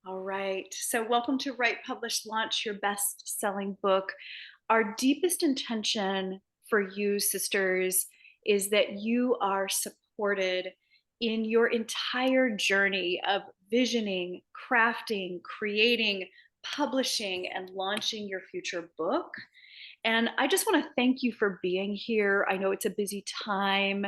All right. So, welcome to Write, Publish, Launch Your Best Selling Book. Our deepest intention for you, sisters, is that you are supported in your entire journey of visioning, crafting, creating, publishing, and launching your future book. And I just want to thank you for being here. I know it's a busy time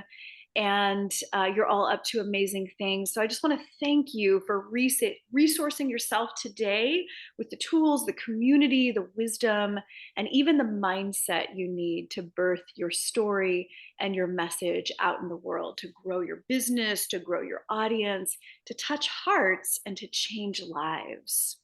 and you're all up to amazing things. So I just want to thank you for resourcing yourself today with the tools, the community, the wisdom, and even the mindset you need to birth your story and your message out in the world, to grow your business, to grow your audience, to touch hearts, and to change lives.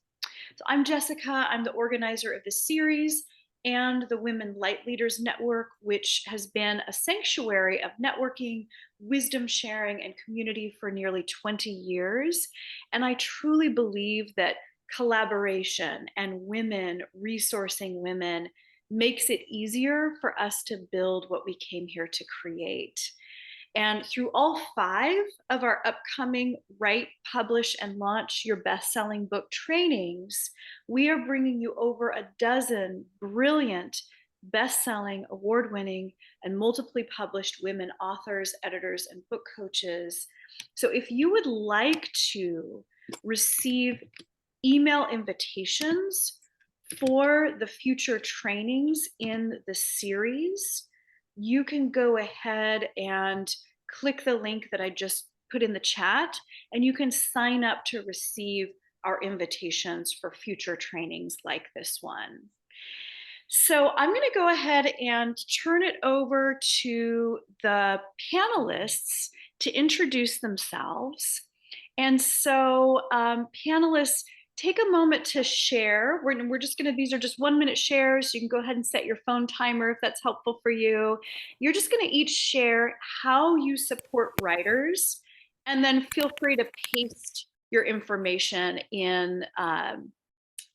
So I'm Jessica. I'm the organizer of the series and the Women Light Leaders Network, which has been a sanctuary of networking, wisdom sharing, and community for nearly 20 years. And I truly believe that collaboration and women resourcing women makes it easier for us to build what we came here to create. And through all 5 of our upcoming Write, Publish, and Launch Your Best-Selling Book trainings, we are bringing you over a dozen brilliant, best-selling, award-winning, and multiply published women authors, editors, and book coaches. So if you would like to receive email invitations for the future trainings in the series, you can go ahead and click the link that I just put in the chat, and you can sign up to receive our invitations for future trainings like this one. So I'm going to go ahead and turn it over to the panelists to introduce themselves. And so panelists, take a moment to share. We're just going to, these are just 1-minute shares. You can go ahead and set your phone timer if that's helpful for you. You're just going to each share how you support writers, and then feel free to paste your information in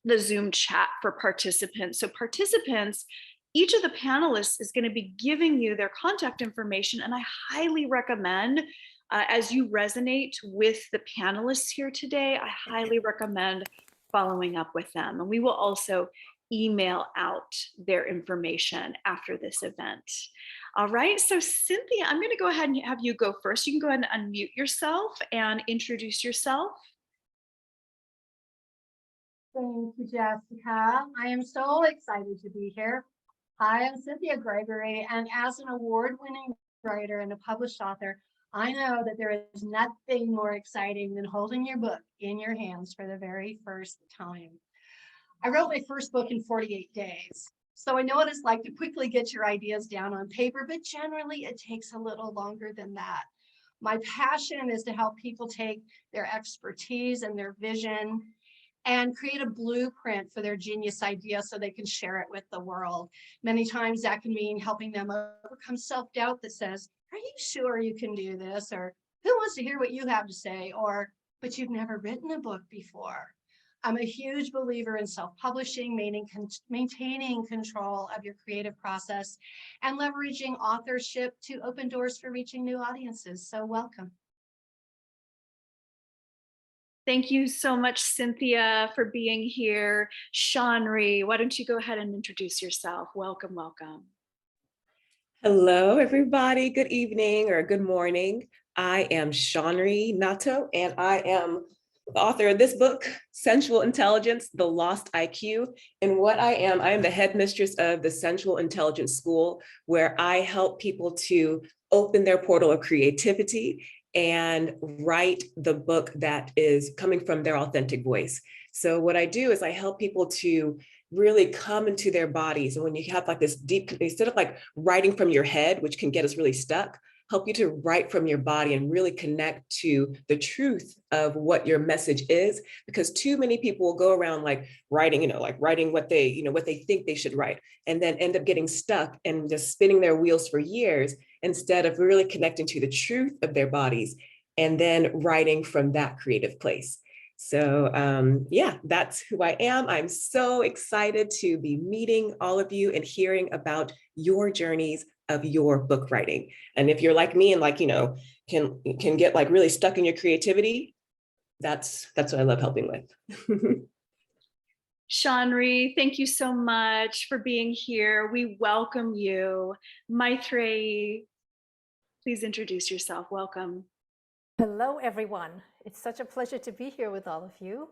the Zoom chat for participants. So participants, each of the panelists is going to be giving you their contact information, and I highly recommend, as you resonate with the panelists here today, I highly recommend following up with them. And we will also email out their information after this event. All right, so Cynthia, I'm going to go ahead and have you go first. You can go ahead and unmute yourself and introduce yourself. Thank you, Jessica. I am so excited to be here. Hi, I'm Cynthia Gregory, and as an award-winning writer and a published author, I know that there is nothing more exciting than holding your book in your hands for the very first time. I wrote my first book in 48 days, so I know what it's like to quickly get your ideas down on paper, but generally it takes a little longer than that. My passion is to help people take their expertise and their vision and create a blueprint for their genius idea so they can share it with the world. Many times that can mean helping them overcome self-doubt that says, are you sure you can do this? Or who wants to hear what you have to say? Or, but you've never written a book before. I'm a huge believer in self-publishing, maintaining control of your creative process, and leveraging authorship to open doors for reaching new audiences. So welcome. Thank you so much, Cynthia, for being here. Shanri, why don't you go ahead and introduce yourself? Welcome, welcome. Hello, everybody. Good evening or good morning. I am Shanri Nato, and I am the author of this book, Sensual Intelligence, The Lost IQ. And what I am the headmistress of the Sensual Intelligence School, where I help people to open their portal of creativity and write the book that is coming from their authentic voice. So what I do is I help people to really come into their bodies. And when you have like this deep, instead of like writing from your head, which can get us really stuck, help you to write from your body and really connect to the truth of what your message is. Because too many people will go around like writing, like writing what they think they should write, and then end up getting stuck and just spinning their wheels for years, instead of really connecting to the truth of their bodies and then writing from that creative place. So yeah, that's who I am. I'm so excited to be meeting all of you and hearing about your journeys of your book writing. And if you're like me and can get like really stuck in your creativity, that's what I love helping with. Shanri, thank you so much for being here. We welcome you. Maitreyi, please introduce yourself. Welcome. Hello, everyone. It's such a pleasure to be here with all of you.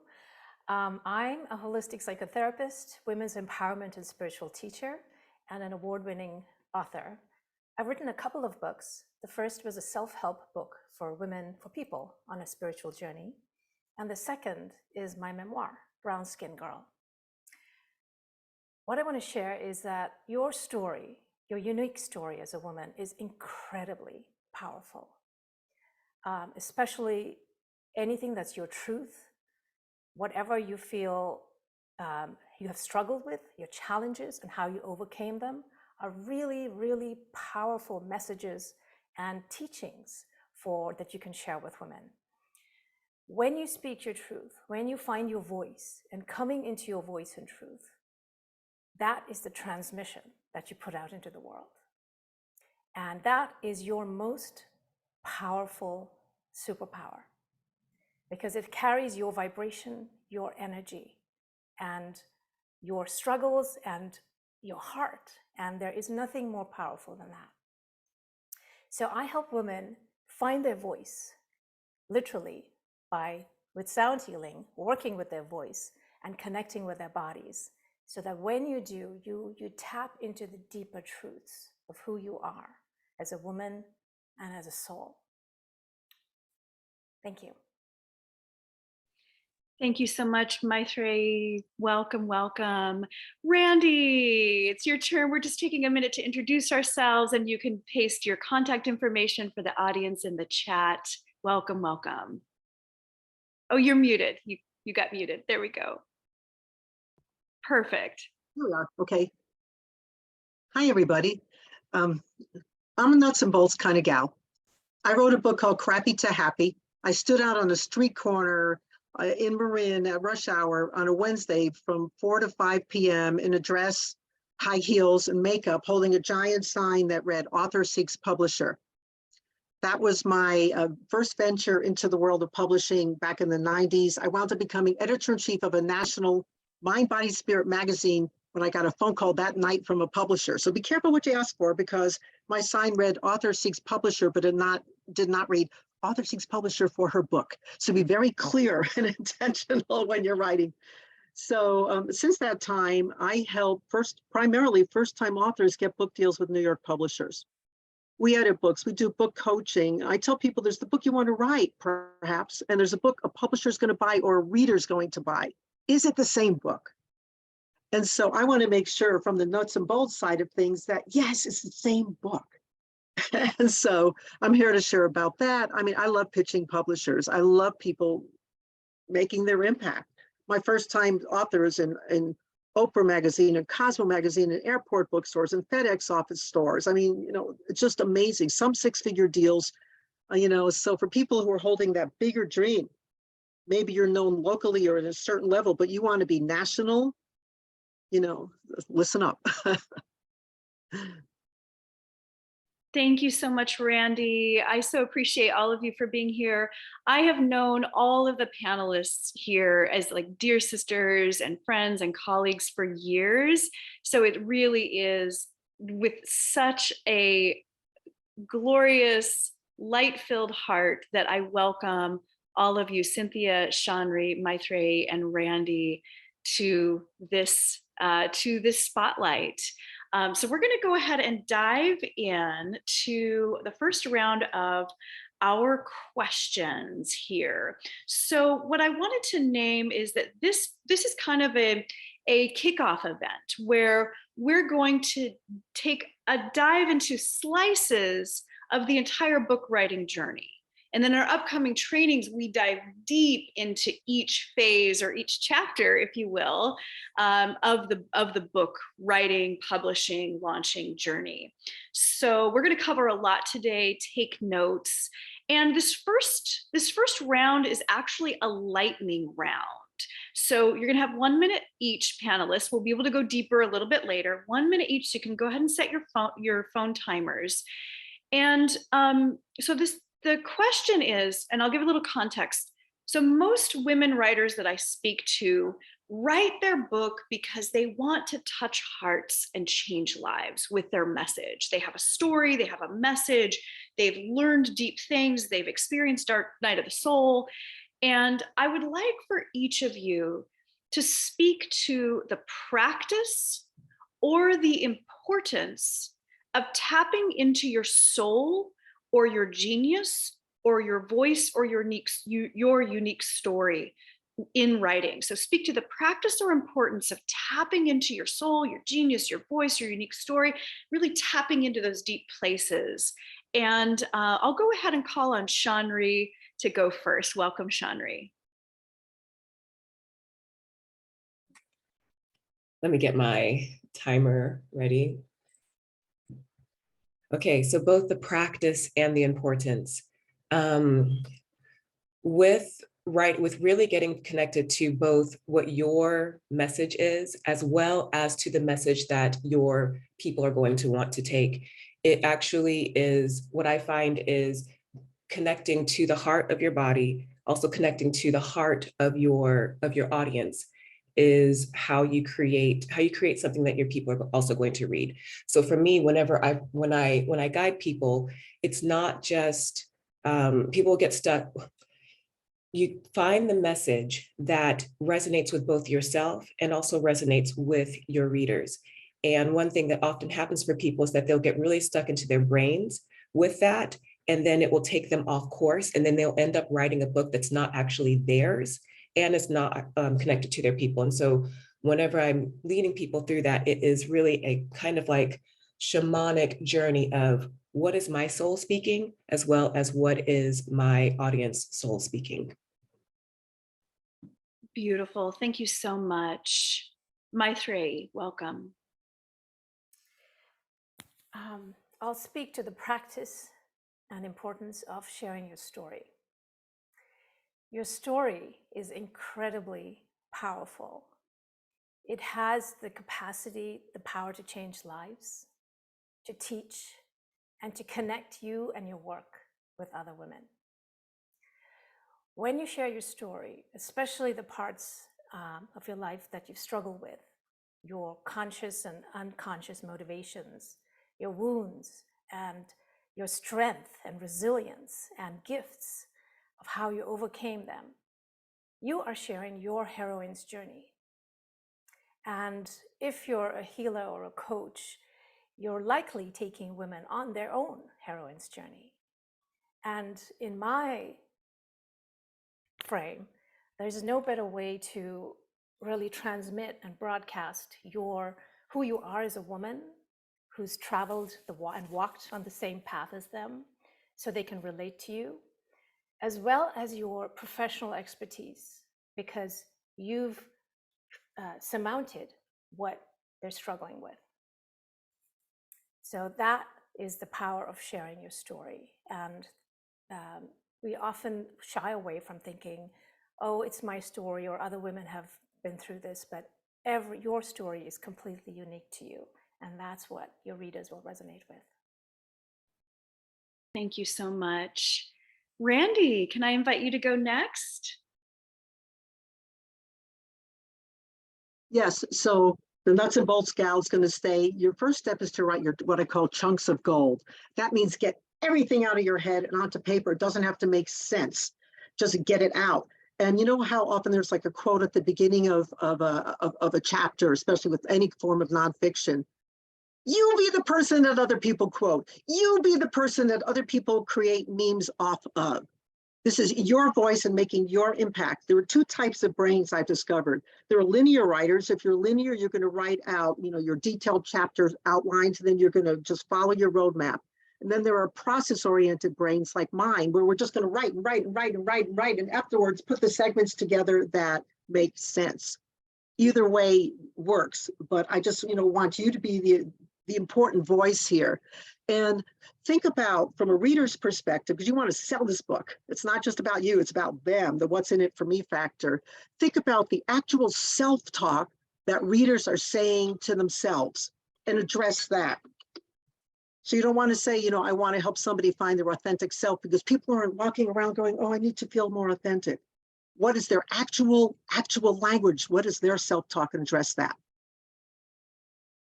I'm a holistic psychotherapist, women's empowerment and spiritual teacher, and an award-winning author. I've written a couple of books. The first was a self-help book for women, for people on a spiritual journey. And the second is my memoir, Brown Skin Girl. What I want to share is that your story, your unique story as a woman, is incredibly powerful. Especially anything that's your truth, whatever you feel you have struggled with, your challenges and how you overcame them are really, really powerful messages and teachings that you can share with women. When you speak your truth, when you find your voice and coming into your voice and truth, that is the transmission that you put out into the world. And that is your most powerful superpower, because it carries your vibration, your energy, and your struggles and your heart. And there is nothing more powerful than that. So I help women find their voice, literally with sound healing, working with their voice and connecting with their bodies, so that when you do, you tap into the deeper truths of who you are as a woman and as a soul. Thank you. Thank you so much, Maitreyi. Welcome, welcome. Randy, it's your turn. We're just taking a minute to introduce ourselves, and you can paste your contact information for the audience in the chat. Welcome, welcome. Oh, you're muted. You got muted. There we go. Perfect. Here we are. Okay. Hi, everybody. I'm a nuts and bolts kind of gal. I wrote a book called Crappy to Happy. I stood out on a street corner in Marin at rush hour on a Wednesday from 4 to 5 p.m. in a dress, high heels, and makeup, holding a giant sign that read "Author Seeks Publisher." That was my first venture into the world of publishing back in the 90s. I wound up becoming editor-in-chief of a national Mind, Body, Spirit magazine when I got a phone call that night from a publisher. So be careful what you ask for, because my sign read "Author Seeks Publisher," but it did not read "Author Seeks Publisher" for her book. So be very clear and intentional when you're writing. So since that time, I help primarily first-time authors get book deals with New York publishers. We edit books, we do book coaching. I tell people there's the book you want to write, perhaps, and there's a book a publisher's going to buy or a reader's going to buy. Is it the same book? And so I want to make sure from the nuts and bolts side of things that, yes, it's the same book. And so I'm here to share about that. I mean, I love pitching publishers. I love people making their impact. My first time authors in Oprah magazine and Cosmo magazine and airport bookstores and FedEx office stores. I mean, it's just amazing. Some 6-figure deals, so for people who are holding that bigger dream, maybe you're known locally or at a certain level, but you want to be national, listen up. Thank you so much, Randy. I so appreciate all of you for being here. I have known all of the panelists here as like dear sisters and friends and colleagues for years. So it really is with such a glorious, light-filled heart that I welcome all of you, Cynthia, Shanri, Maitreyi, and Randy, to this spotlight. So we're going to go ahead and dive in to the first round of our questions here. So what I wanted to name is that this is kind of a kickoff event where we're going to take a dive into slices of the entire book writing journey. And then our upcoming trainings, we dive deep into each phase or each chapter, if you will, of the book writing, publishing, launching journey. So we're going to cover a lot today. Take notes. And this first round is actually a lightning round. So you're going to have 1 minute each, panelists. We'll be able to go deeper a little bit later. 1 minute each. So you can go ahead and set your phone timers. And so the question is, and I'll give a little context. So most women writers that I speak to write their book because they want to touch hearts and change lives with their message. They have a story, they have a message, they've learned deep things, they've experienced dark night of the soul. And I would like for each of you to speak to the practice or the importance of tapping into your soul or your genius or your voice or your unique story in writing. So speak to the practice or importance of tapping into your soul, your genius, your voice, your unique story, really tapping into those deep places. And I'll go ahead and call on Shanri to go first. Welcome, Shanri. Let me get my timer ready. Okay, so both the practice and the importance. With really getting connected to both what your message is, as well as to the message that your people are going to want to take. It actually is, what I find is connecting to the heart of your body, also connecting to the heart of your audience is how you create something that your people are also going to read. So for me, when I guide people, it's not just people get stuck. You find the message that resonates with both yourself and also resonates with your readers. And one thing that often happens for people is that they'll get really stuck into their brains with that, and then it will take them off course, and then they'll end up writing a book that's not actually theirs and it's not connected to their people. And so whenever I'm leading people through that, it is really a kind of like shamanic journey of what is my soul speaking, as well as what is my audience soul speaking. Beautiful. Thank you so much. Maitreyi, welcome. I'll speak to the practice and importance of sharing your story. Your story is incredibly powerful. It has the capacity, the power to change lives, to teach, and to connect you and your work with other women. When you share your story, especially the parts of your life that you've struggled with, your conscious and unconscious motivations, your wounds, and your strength and resilience and gifts of how you overcame them, you are sharing your heroine's journey. And if you're a healer or a coach, you're likely taking women on their own heroine's journey. And in my frame, there's no better way to really transmit and broadcast who you are as a woman who's traveled and walked on the same path as them, so they can relate to you, as well as your professional expertise, because you've surmounted what they're struggling with. So that is the power of sharing your story. And we often shy away from thinking, oh, it's my story, or other women have been through this, but your story is completely unique to you. And that's what your readers will resonate with. Thank you so much. Randy, can I invite you to go next? Yes, so the nuts and bolts gal is going to say your first step is to write your what I call chunks of gold. That means get everything out of your head and onto paper. It doesn't have to make sense. Just get it out. And you know how often there's like a quote at the beginning of a chapter, especially with any form of nonfiction. You be the person that other people quote. You be the person that other people create memes off of. This is your voice and making your impact. There are two types of brains I've discovered. There are linear writers. If you're linear, you're going to write out, your detailed chapters outlines, and then you're going to just follow your roadmap. And then there are process-oriented brains like mine, where we're just going to write and write and write and write and write, and afterwards put the segments together that make sense. Either way works, but I just want you to be the important voice here. And think about, from a reader's perspective, because you want to sell this book. It's not just about you, it's about them, the what's in it for me factor. Think about the actual self-talk that readers are saying to themselves and address that. So you don't want to say, I want to help somebody find their authentic self, because people aren't walking around going, oh, I need to feel more authentic. What is their actual language? What is their self-talk, and address that?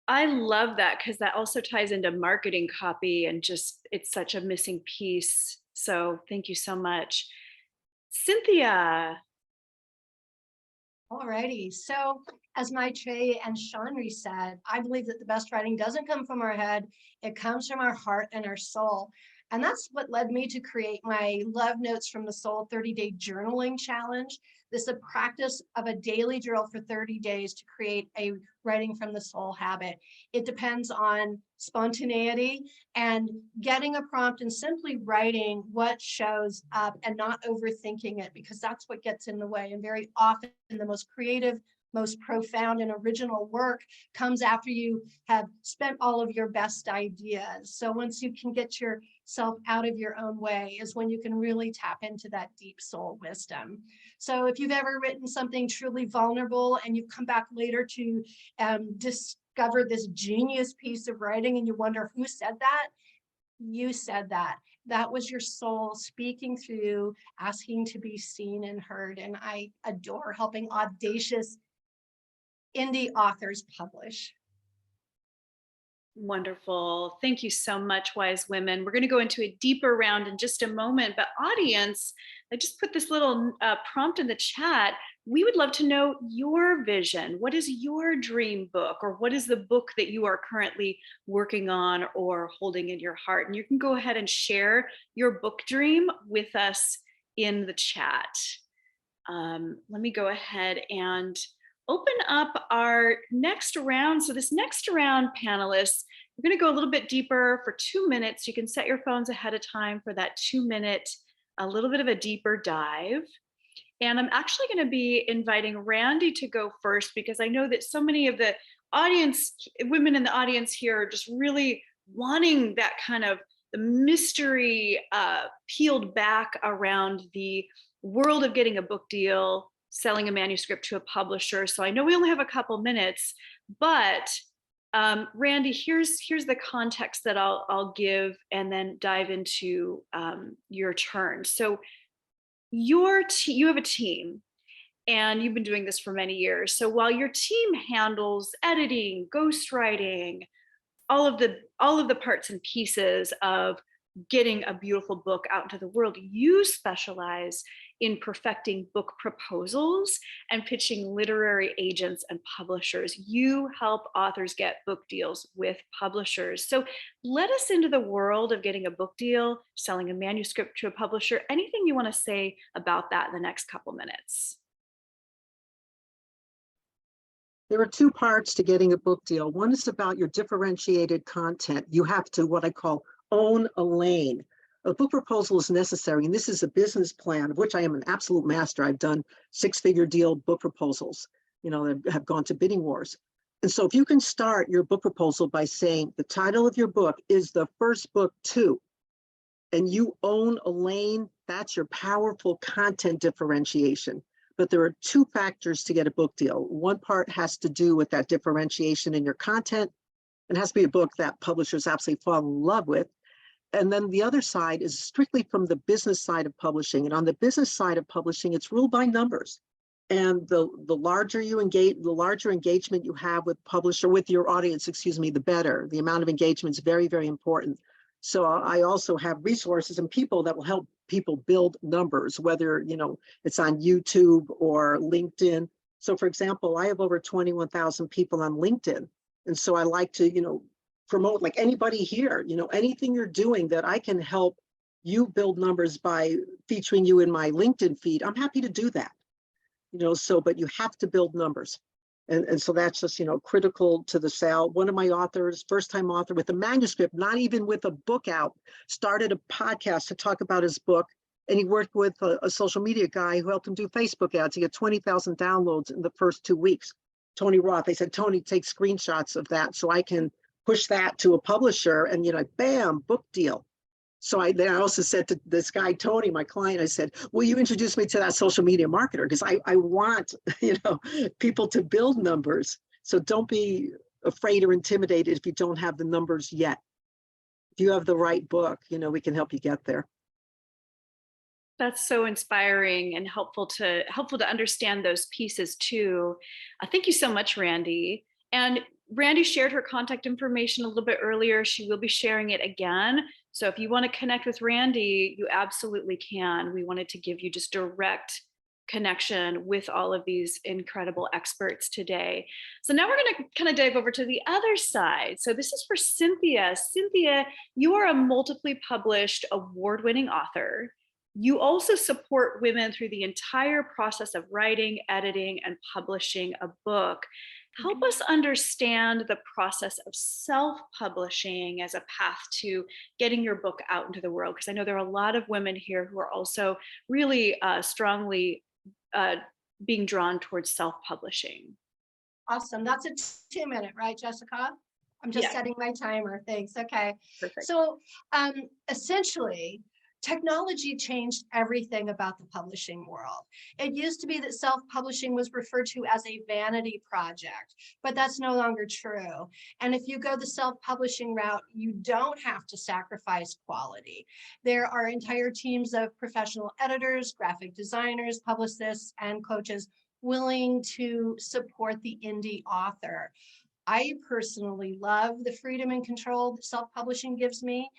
I love that because that also ties into marketing copy and just it's such a missing piece. So thank you so much. Cynthia, Alrighty, so as my Trey and Shanri said, I believe that the best writing doesn't come from our head, it comes from our heart and our soul. And that's what led me to create my Love Notes from the Soul 30-day journaling challenge. This is a practice of a daily drill for 30 days to create a writing from the soul habit. It depends on spontaneity and getting a prompt and simply writing what shows up and not overthinking it, because that's what gets in the way. And very often the most creative, most profound and original work comes after you have spent all of your best ideas. So once you can get yourself out of your own way is when you can really tap into that deep soul wisdom. So if you've ever written something truly vulnerable and you come back later to discover this genius piece of writing and you wonder who said that, you said that. That was your soul speaking through, asking to be seen and heard. And I adore helping audacious indie authors publish. wonderful. Thank you so much, wise women. We're going to go into a deeper round in just a moment, but audience, I just put this little prompt in the chat. We would love to know your vision. What is your dream book, or what is the book that you are currently working on or holding in your heart? And you can go ahead and share your book dream with us in the chat. Let me go ahead and open up our next round. So this next round, panelists, we're going to go a little bit deeper for 2 minutes. You can set your phones ahead of time for that 2-minute, a little bit of a deeper dive. And I'm actually going to be inviting Randy to go first, because I know that so many of the audience, women in the audience here, are just really wanting that kind of the mystery peeled back around the world of getting a book deal, selling a manuscript to a publisher. So I know we only have a couple minutes, but Randy, here's the context that I'll give, and then dive into your turn. So you have a team, and you've been doing this for many years. So while your team handles editing, ghostwriting, all of the parts and pieces of getting a beautiful book out into the world, you specialize in perfecting book proposals and pitching literary agents and publishers. You help authors get book deals with publishers. So let us into the world of getting a book deal, selling a manuscript to a publisher. Anything you want to say about that in the next couple minutes? There are two parts to getting a book deal. One is about your differentiated content. You have to, what I call, own a lane. A book proposal is necessary, and this is a business plan, of which I am an absolute master. I've done 6-figure deal book proposals, that have gone to bidding wars. And so if you can start your book proposal by saying the title of your book is the first book too, and you own a lane, that's your powerful content differentiation. But there are two factors to get a book deal. One part has to do with that differentiation in your content. It has to be a book that publishers absolutely fall in love with. And then the other side is strictly from the business side of publishing. And on the business side of publishing, it's ruled by numbers. And the larger you engage, the larger engagement you have with publisher, with your audience, the better. The amount of engagement is very, very important. So I also have resources and people that will help people build numbers, whether it's on YouTube or LinkedIn. So for example, I have over 21,000 people on LinkedIn. And so I like to, promote, like anybody here, anything you're doing that I can help you build numbers by featuring you in my LinkedIn feed, I'm happy to do that. But you have to build numbers. And so that's just, critical to the sale. One of my authors, first-time author with a manuscript, not even with a book out, started a podcast to talk about his book. And he worked with a social media guy who helped him do Facebook ads. He got 20,000 downloads in the first 2 weeks. Tony Roth, they said, Tony, take screenshots of that so I can push that to a publisher, and bam, book deal. So I also said to this guy, Tony, my client, I said, will you introduce me to that social media marketer? Because I want, people to build numbers. So don't be afraid or intimidated if you don't have the numbers yet. If you have the right book, we can help you get there. That's so inspiring and helpful to understand those pieces too. Thank you so much, Randy. And Randy shared her contact information a little bit earlier. She will be sharing it again. So if you want to connect with Randy, you absolutely can. We wanted to give you just direct connection with all of these incredible experts today. So now we're going to kind of dive over to the other side. So this is for Cynthia. Cynthia, you are a multiply published award-winning author. You also support women through the entire process of writing, editing, and publishing a book. Help us understand the process of self-publishing as a path to getting your book out into the world, because I know there are a lot of women here who are also really strongly being drawn towards self-publishing. Awesome. That's a 2-minute, right, Jessica? I'm just Yeah. setting my timer. Thanks. Okay. Perfect. So essentially, technology changed everything about the publishing world. It used to be that self-publishing was referred to as a vanity project, but that's no longer true. And if you go the self-publishing route, you don't have to sacrifice quality. There are entire teams of professional editors, graphic designers, publicists, and coaches willing to support the indie author. I personally love the freedom and control that self-publishing gives me.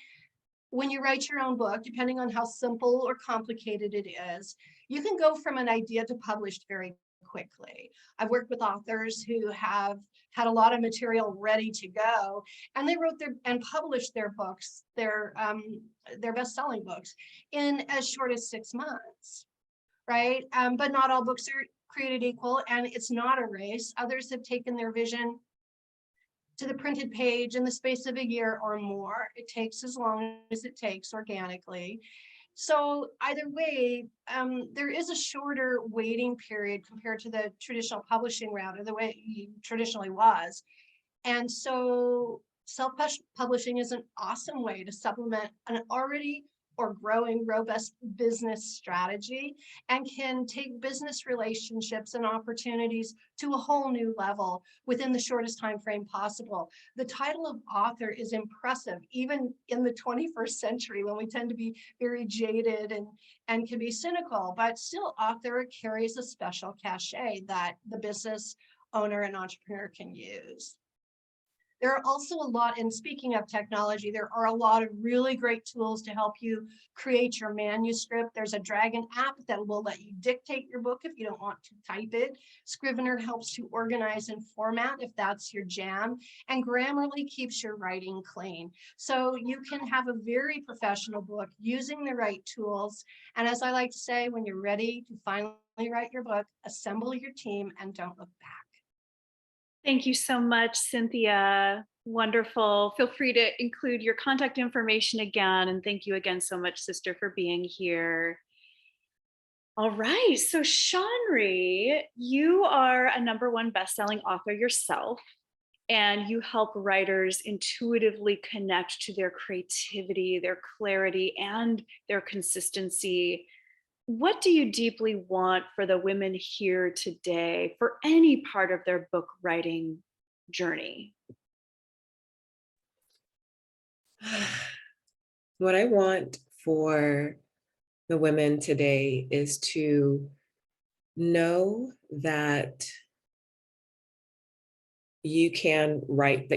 When you write your own book, depending on how simple or complicated it is, you can go from an idea to published very quickly. I've worked with authors who have had a lot of material ready to go, and they wrote and published their books, their best-selling books, in as short as 6 months, right? But not all books are created equal, and it's not a race. Others have taken their vision to the printed page in the space of a year or more. It takes as long as it takes organically. So either way, there is a shorter waiting period compared to the traditional publishing route, or the way it traditionally was. And so self-publishing is an awesome way to supplement an already or growing robust business strategy, and can take business relationships and opportunities to a whole new level within the shortest time frame possible. The title of author is impressive, even in the 21st century, when we tend to be very jaded and can be cynical, but still author carries a special cachet that the business owner and entrepreneur can use. There are also a lot, and speaking of technology, there are a lot of really great tools to help you create your manuscript. There's a Dragon app that will let you dictate your book if you don't want to type it. Scrivener helps to organize and format if that's your jam. And Grammarly keeps your writing clean. So you can have a very professional book using the right tools. And as I like to say, when you're ready to finally write your book, assemble your team and don't look back. Thank you so much, Cynthia. Wonderful. Feel free to include your contact information again. And thank you again so much, sister, for being here. All right. So Shanri, you are a #1 best-selling author yourself, and you help writers intuitively connect to their creativity, their clarity, and their consistency. What do you deeply want for the women here today for any part of their book writing journey? What I want for the women today is to know that you can write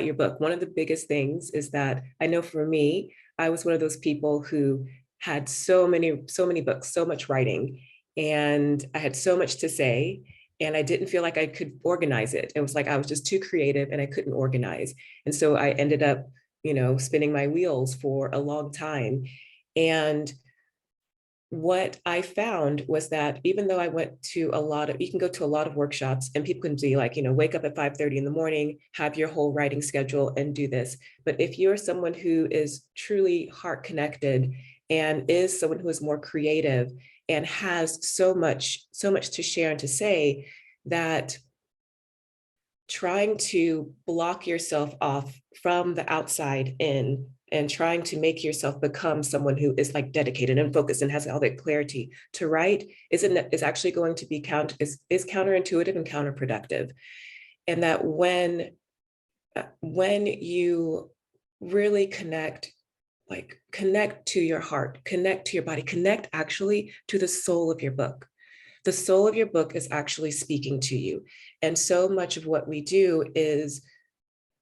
your book. One of the biggest things is that I know for me, I was one of those people who had so many books, so much writing, and I had so much to say, and I didn't feel like I could organize it. It was like I was just too creative and I couldn't organize. And so I ended up, spinning my wheels for a long time. And what I found was that even though I went to you can go to a lot of workshops and people can be like, wake up at 5:30 in the morning, have your whole writing schedule and do this. But if you're someone who is truly heart connected and is someone who is more creative and has so much to share and to say, that trying to block yourself off from the outside in and trying to make yourself become someone who is like dedicated and focused and has all that clarity to write is actually going to be is counterintuitive and counterproductive. And that when you really connect like connect to your heart, connect to your body, connect actually to the soul of your book. The soul of your book is actually speaking to you. And so much of what we do is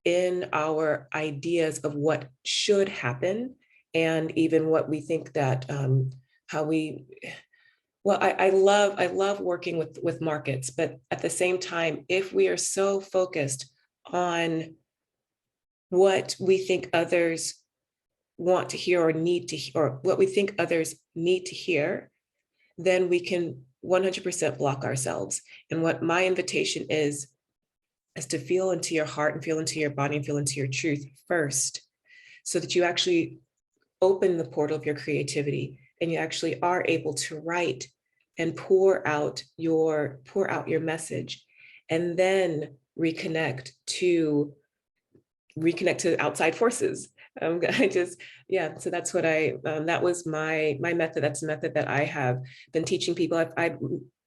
in our ideas of what should happen, and even what we think that how we well, I love working with markets, but at the same time, if we are so focused on what we think others want to hear or need to hear, or what we think others need to hear, then we can 100% block ourselves. And what my invitation is to feel into your heart and feel into your body and feel into your truth first, so that you actually open the portal of your creativity and you actually are able to write and pour out your message, and then reconnect to outside forces. I just, yeah, so that's what that was my method. That's a method that I have been teaching people. I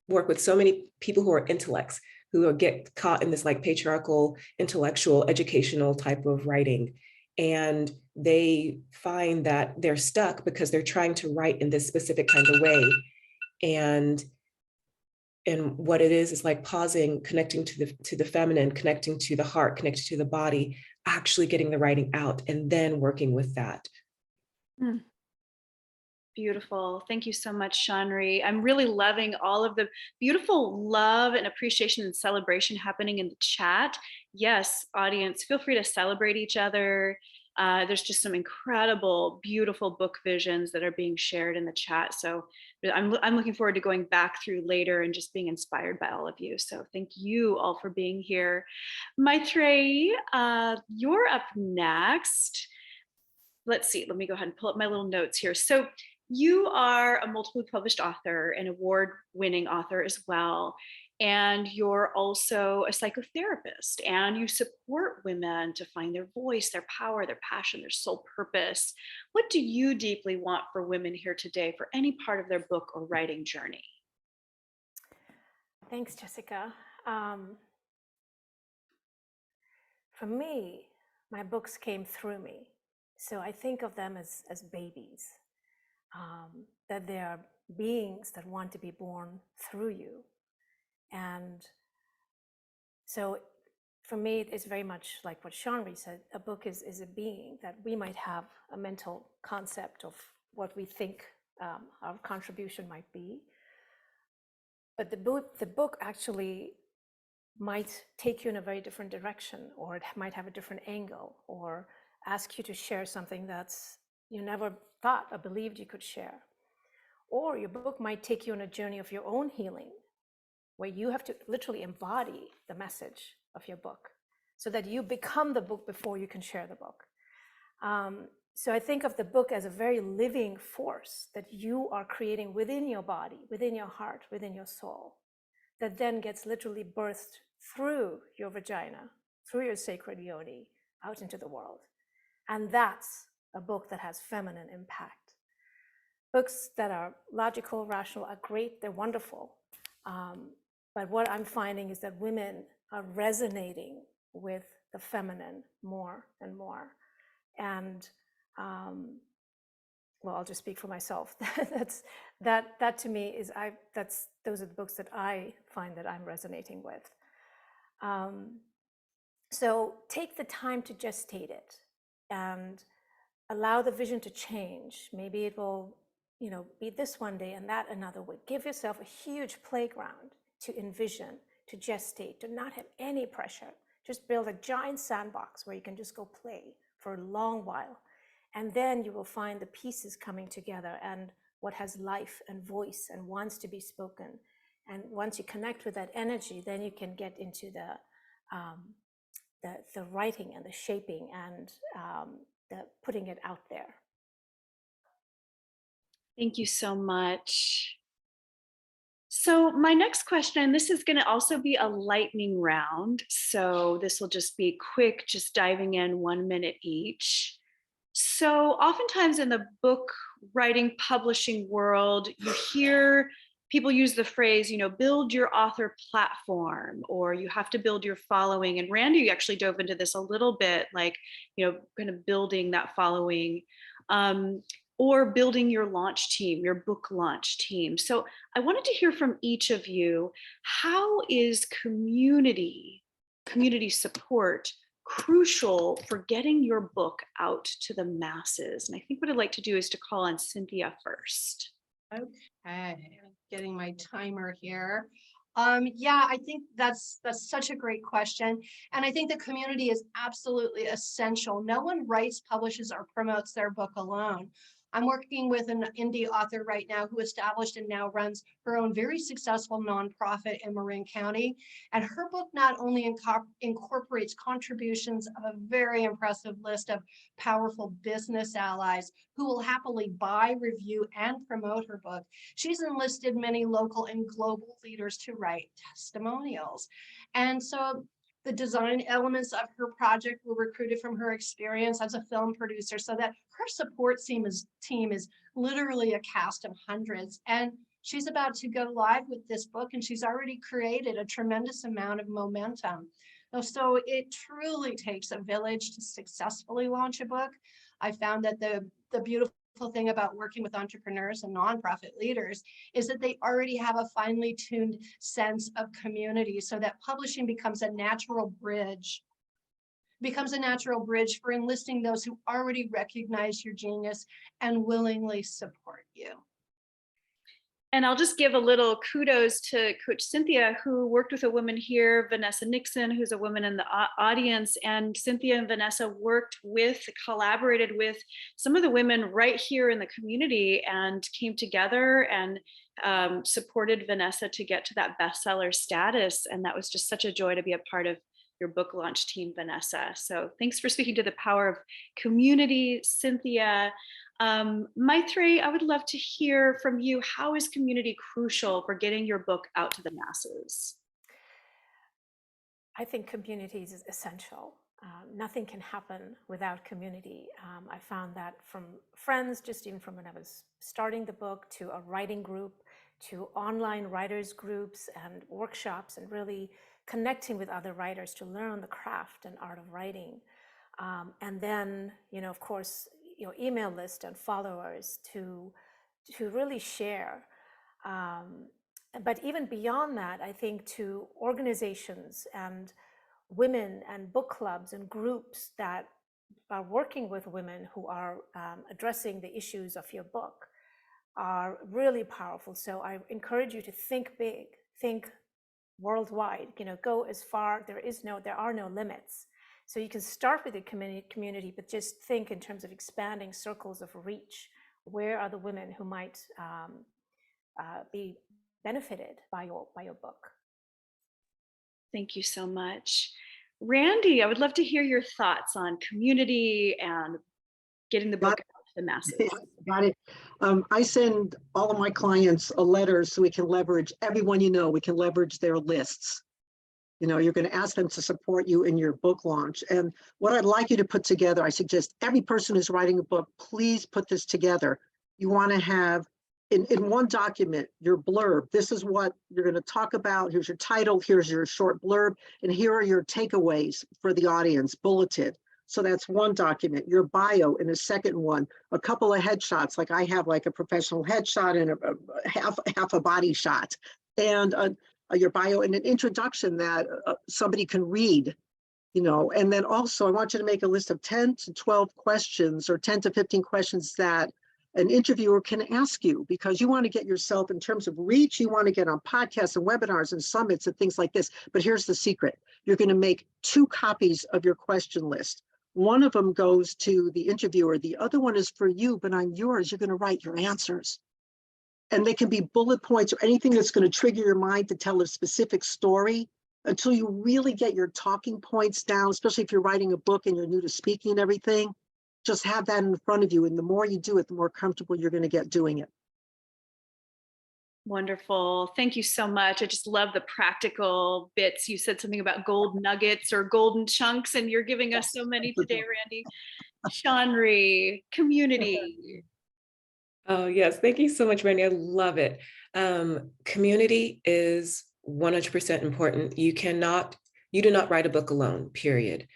work with so many people who are intellects, who get caught in this like patriarchal, intellectual, educational type of writing. And they find that they're stuck because they're trying to write in this specific kind of way. And what it is like pausing, connecting to the feminine, connecting to the heart, connecting to the body, actually getting the writing out, and then working with that. Beautiful. Thank you so much, Shanri. I'm really loving all of the beautiful love and appreciation and celebration happening in the chat. Yes, audience, feel free to celebrate each other. There's just some incredible, beautiful book visions that are being shared in the chat. So I'm looking forward to going back through later and just being inspired by all of you. So thank you all for being here. Maitreyi, you're up next. Let's see, let me go ahead and pull up my little notes here. So you are a multiple published author, an award-winning author as well. And you're also a psychotherapist, and you support women to find their voice, their power, their passion, their soul purpose. What do you deeply want for women here today for any part of their book or writing journey? Thanks, Jessica. For me, my books came through me. So I think of them as babies, that they are beings that want to be born through you. And so for me, it's very much like what Shanri said, a book is a being that we might have a mental concept of what we think our contribution might be. But the book actually might take you in a very different direction, or it might have a different angle, or ask you to share something that's you never thought or believed you could share. Or your book might take you on a journey of your own healing, where you have to literally embody the message of your book so that you become the book before you can share the book. So I think of the book as a very living force that you are creating within your body, within your heart, within your soul, that then gets literally birthed through your vagina, through your sacred yoni, out into the world. And that's a book that has feminine impact. Books that are logical, rational are great, they're wonderful. But what I'm finding is that women are resonating with the feminine more and more. And well, I'll just speak for myself. that to me is those are the books that I find that I'm resonating with. So take the time to gestate it and allow the vision to change. Maybe it will, be this one day and that another way. Give yourself a huge playground to envision, to gestate, to not have any pressure. Just build a giant sandbox where you can just go play for a long while. And then you will find the pieces coming together and what has life and voice and wants to be spoken. And once you connect with that energy, then you can get into the writing and the shaping and the putting it out there. Thank you so much. So my next question, this is going to also be a lightning round. So this will just be quick, just diving in 1 minute each. So oftentimes in the book writing, publishing world, you hear people use the phrase, build your author platform, or you have to build your following. And Randy actually dove into this a little bit, like, kind of building that following. or building your launch team, your book launch team. So I wanted to hear from each of you, how is community support crucial for getting your book out to the masses? And I think what I'd like to do is to call on Cynthia first. Okay, getting my timer here. Yeah, I think that's such a great question. And I think the community is absolutely essential. No one writes, publishes, or promotes their book alone. I'm working with an indie author right now who established and now runs her own very successful nonprofit in Marin County. And her book not only incorporates contributions of a very impressive list of powerful business allies who will happily buy, review, and promote her book. She's enlisted many local and global leaders to write testimonials. And so the design elements of her project were recruited from her experience as a film producer, so that her support team is literally a cast of hundreds. And she's about to go live with this book, and she's already created a tremendous amount of momentum. So it truly takes a village to successfully launch a book. I found that the beautiful thing about working with entrepreneurs and nonprofit leaders is that they already have a finely tuned sense of community, so that publishing becomes a natural bridge for enlisting those who already recognize your genius and willingly support you. And I'll just give a little kudos to Coach Cynthia, who worked with a woman here, Vanessa Nixon, who's a woman in the audience. And Cynthia and Vanessa collaborated with some of the women right here in the community and came together and supported Vanessa to get to that bestseller status. And that was just such a joy to be a part of your book launch team, Vanessa. So thanks for speaking to the power of community, Cynthia. Maitreyi, I would love to hear from you. How is community crucial for getting your book out to the masses? I think community is essential. Nothing can happen without community. I found that from friends, just even from when I was starting the book, to a writing group, to online writers groups and workshops, and really connecting with other writers to learn the craft and art of writing. And then, of course, email list and followers to really share. But even beyond that, I think to organizations and women and book clubs and groups that are working with women who are addressing the issues of your book are really powerful. So I encourage you to think big, think worldwide, go as far. There are no limits. So you can start with the community, but just think in terms of expanding circles of reach. Where are the women who might be benefited by your book? Thank you so much. Randy, I would love to hear your thoughts on community and getting the book out to the masses. Got it. I send all of my clients a letter so we can leverage everyone, we can leverage their lists. You're going to ask them to support you in your book launch. And what I'd like you to put together, I suggest every person who's writing a book, please put this together. You want to have in one document, your blurb. This is what you're going to talk about. Here's your title. Here's your short blurb. And here are your takeaways for the audience, bulleted. So that's one document. Your bio in a second one, a couple of headshots, like I have like a professional headshot and a half a body shot. And your bio and an introduction that somebody can read, and then also I want you to make a list of 10 to 12 questions or 10 to 15 questions that an interviewer can ask you, because you want to get yourself in terms of reach, you want to get on podcasts and webinars and summits and things like this. But here's the secret. You're going to make 2 copies of your question list. One of them goes to the interviewer. The other one is for you, but on yours, you're going to write your answers. And they can be bullet points or anything that's going to trigger your mind to tell a specific story until you really get your talking points down, especially if you're writing a book and you're new to speaking and everything. Just have that in front of you. And the more you do it, the more comfortable you're going to get doing it. Wonderful. Thank you so much. I just love the practical bits. You said something about gold nuggets or golden chunks, and you're giving us so many today, Randy. Shanri, community. Oh, yes. Thank you so much, Randy. I love it. Community is 100% important. You do not write a book alone, period.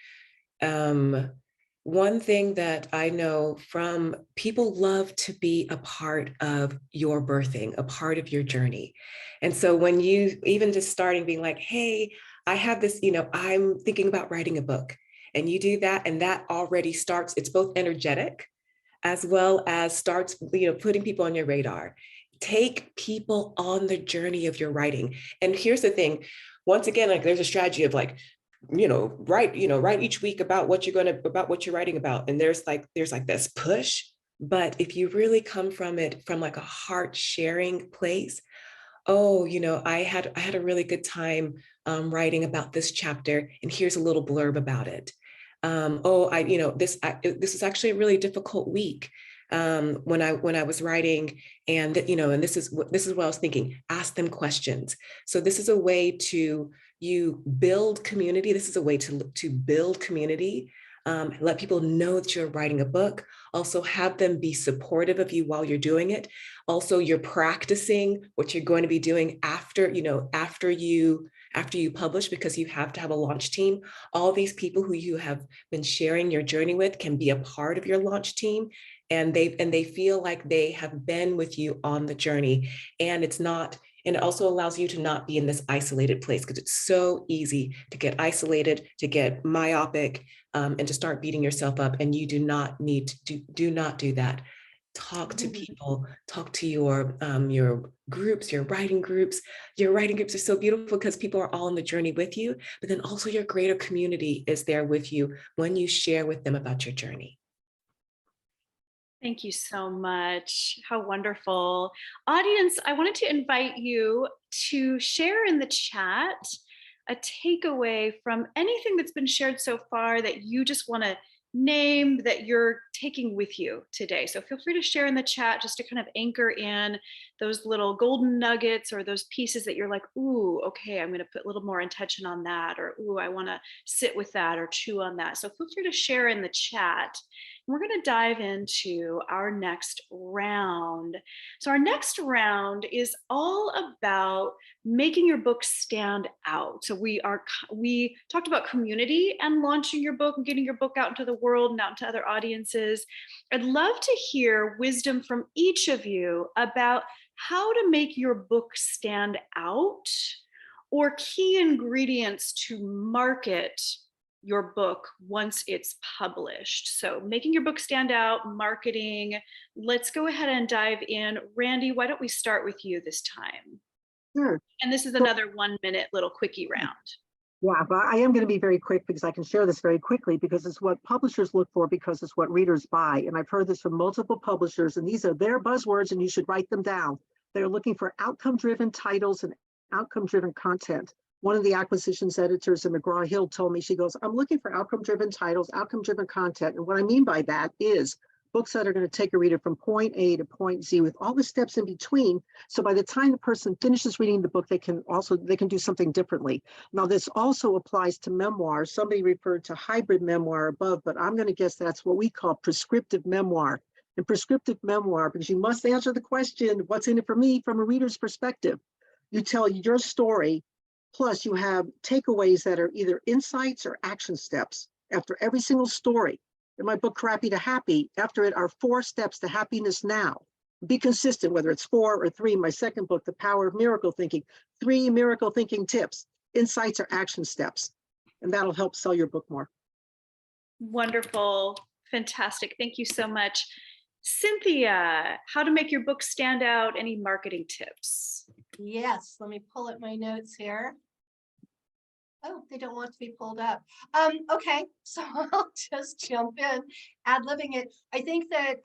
one thing that I know from people love to be a part of your birthing, a part of your journey. And so when you even just starting being like, hey, I have this, I'm thinking about writing a book, and you do that, and that already starts, it's both energetic as well as starts, putting people on your radar. Take people on the journey of your writing. And here's the thing, once again, like there's a strategy of like, write each week about what you're writing about. And there's like this push. But if you really come from it from like a heart sharing place, oh, I had a really good time writing about this chapter, and here's a little blurb about it. This is actually a really difficult week when I was writing, and and this is what I was thinking. Ask them questions. So this is a way to you build community. This is a way to build community. Let people know that you're writing a book. Also have them be supportive of you while you're doing it. Also, you're practicing what you're going to be doing after you publish, because you have to have a launch team. All these people who you have been sharing your journey with can be a part of your launch team, and they feel like they have been with you on the journey. And it also allows you to not be in this isolated place, because it's so easy to get isolated, to get myopic, and to start beating yourself up. And you do not do not do that. Talk to people, talk to your groups, your writing groups. Your writing groups are so beautiful because people are all on the journey with you, but then also your greater community is there with you when you share with them about your journey. Thank you so much. How wonderful. Audience, I wanted to invite you to share in the chat a takeaway from anything that's been shared so far that you just want to name that you're taking with you today. So feel free to share in the chat just to kind of anchor in those little golden nuggets or those pieces that you're like, ooh, okay, I'm going to put a little more intention on that, or ooh, I want to sit with that or chew on that. So feel free to share in the chat. We're going to dive into our next round. So our next round is all about making your book stand out. So we talked about community and launching your book and getting your book out into the world and out into other audiences. I'd love to hear wisdom from each of you about how to make your book stand out, or key ingredients to market your book once it's published. So making your book stand out, marketing. Let's go ahead and dive in. Randy, why don't we start with you this time? Sure. And this is another 1 minute little quickie round. Yeah, but I am going to be very quick because I can share this very quickly, because it's what publishers look for, because it's what readers buy. And I've heard this from multiple publishers, and these are their buzzwords, and you should write them down. They're looking for outcome-driven titles and outcome-driven content. One of the acquisitions editors in McGraw-Hill told me, she goes, I'm looking for outcome-driven titles, outcome-driven content. And what I mean by that is books that are going to take a reader from point A to point Z with all the steps in between. So by the time the person finishes reading the book, they can do something differently. Now, this also applies to memoir. Somebody referred to hybrid memoir above, but I'm going to guess that's what we call prescriptive memoir. And prescriptive memoir, because you must answer the question, what's in it for me, from a reader's perspective. You tell your story, plus you have takeaways that are either insights or action steps after every single story. In my book, Crappy to Happy, after it are 4 steps to happiness now. Be consistent, whether it's 4 or 3. My second book, The Power of Miracle Thinking, 3 miracle thinking tips, insights or action steps, and that'll help sell your book more. Wonderful. Fantastic. Thank you so much. Cynthia, how to make your book stand out, any marketing tips? Yes, let me pull up my notes here. Oh, they don't want to be pulled up. Okay, so I'll just jump in, ad-libbing it. I think that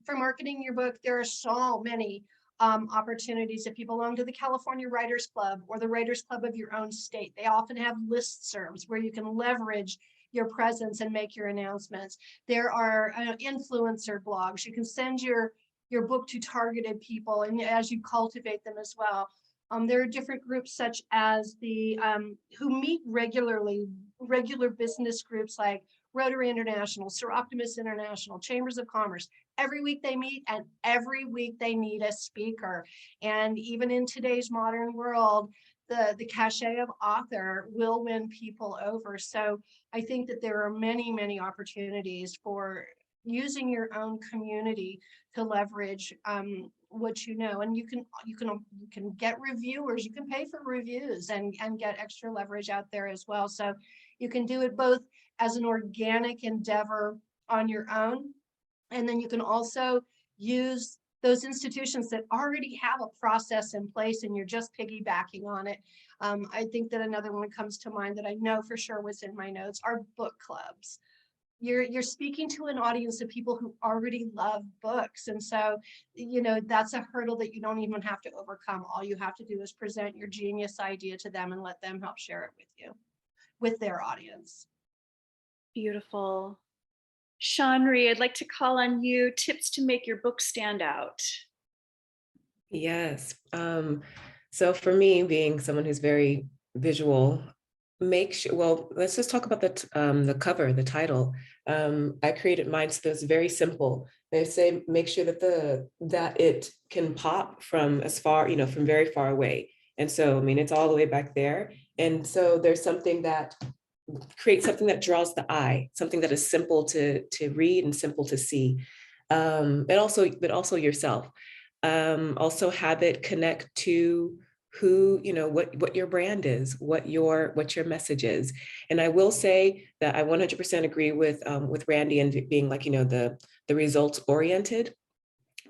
for marketing your book, there are so many opportunities. If you belong to the California Writers Club or the Writers Club of your own state, they often have listservs where you can leverage your presence and make your announcements. There are influencer blogs. You can send your book to targeted people, and as you cultivate them as well. There are different groups such as the who meet regularly, regular business groups like Rotary International, Sir Optimus International, Chambers of Commerce. Every week they meet, and every week they need a speaker. And even in today's modern world, the cachet of author will win people over. So I think that there are many, many opportunities for using your own community to leverage what you know. And you can get reviewers, you can pay for reviews and get extra leverage out there as well. So you can do it both as an organic endeavor on your own, and then you can also use those institutions that already have a process in place and you're just piggybacking on it. I think that another one comes to mind that I know for sure was in my notes are book clubs. You're speaking to an audience of people who already love books. And so, that's a hurdle that you don't even have to overcome. All you have to do is present your genius idea to them and let them help share it with you, with their audience. Beautiful. Shanri, I'd like to call on you. Tips to make your book stand out. Yes. So for me, being someone who's very visual, make sure, well, let's just talk about the cover, the title. I created mine so it's very simple. They say, make sure that it can pop from as far, from very far away. And so, I mean, it's all the way back there. And so there's something that creates something that draws the eye, something that is simple to read and simple to see. But also yourself. Also have it connect to who, what your brand is, what your message is. And I will say that I 100% agree with Randy and being like, the results oriented.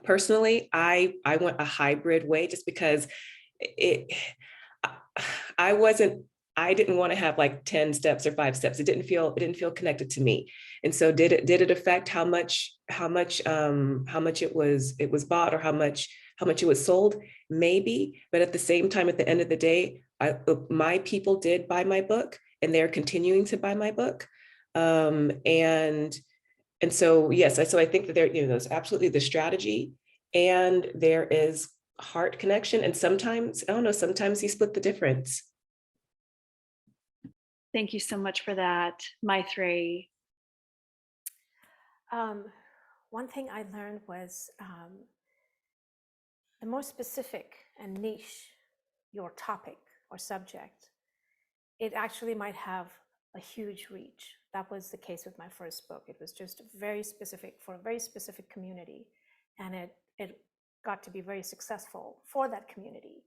Personally, I want a hybrid way just because I didn't want to have like 10 steps or 5 steps. It didn't feel connected to me. And so did it affect how much it was bought or how much it was sold? Maybe, but at the same time, at the end of the day, my people did buy my book and they're continuing to buy my book. And so, yes, so I think that there's absolutely the strategy and there is heart connection. And sometimes, I don't know, sometimes you split the difference. Thank you so much for that, Maitreyi. One thing I learned was the more specific and niche your topic or subject, it actually might have a huge reach. That was the case with my first book. It was just very specific for a very specific community, and it got to be very successful for that community.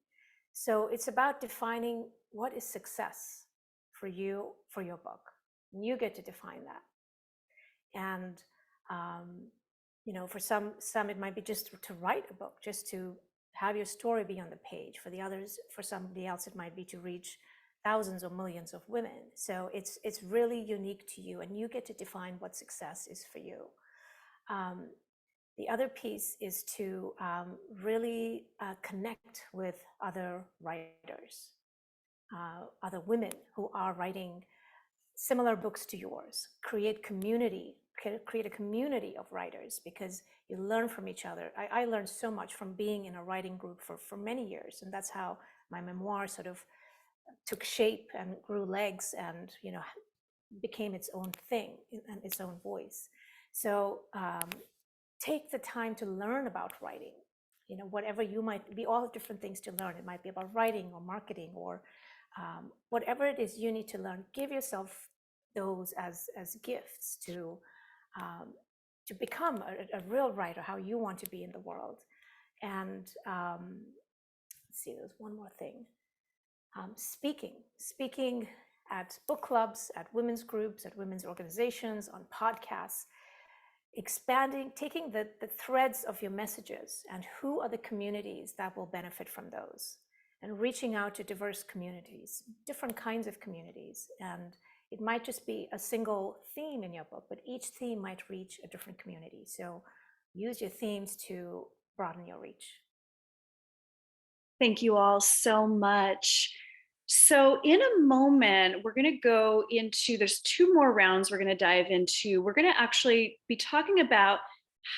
So it's about defining what is success for you, for your book. And you get to define that. And for some it might be just to write a book, just to have your story be on the page. For the others, for somebody else, it might be to reach thousands or millions of women. So it's really unique to you, and you get to define what success is for you. The other piece is to really connect with other writers, other women who are writing similar books to yours. Create a community of writers, because you learn from each other. I learned so much from being in a writing group for many years, and that's how my memoir sort of took shape and grew legs and became its own thing and its own voice. So take the time to learn about writing. Whatever you might be, all different things to learn. It might be about writing or marketing or whatever it is you need to learn. Give yourself those as gifts to become a real writer, how you want to be in the world. And let's see, there's one more thing. Speaking at book clubs, at women's groups, at women's organizations, on podcasts, expanding, taking the threads of your messages and who are the communities that will benefit from those, and reaching out to diverse communities, different kinds of communities. And it might just be a single theme in your book, but each theme might reach a different community. So use your themes to broaden your reach. Thank you all so much. So in a moment, we're going to go into, there's 2 more rounds we're going to dive into. We're going to actually be talking about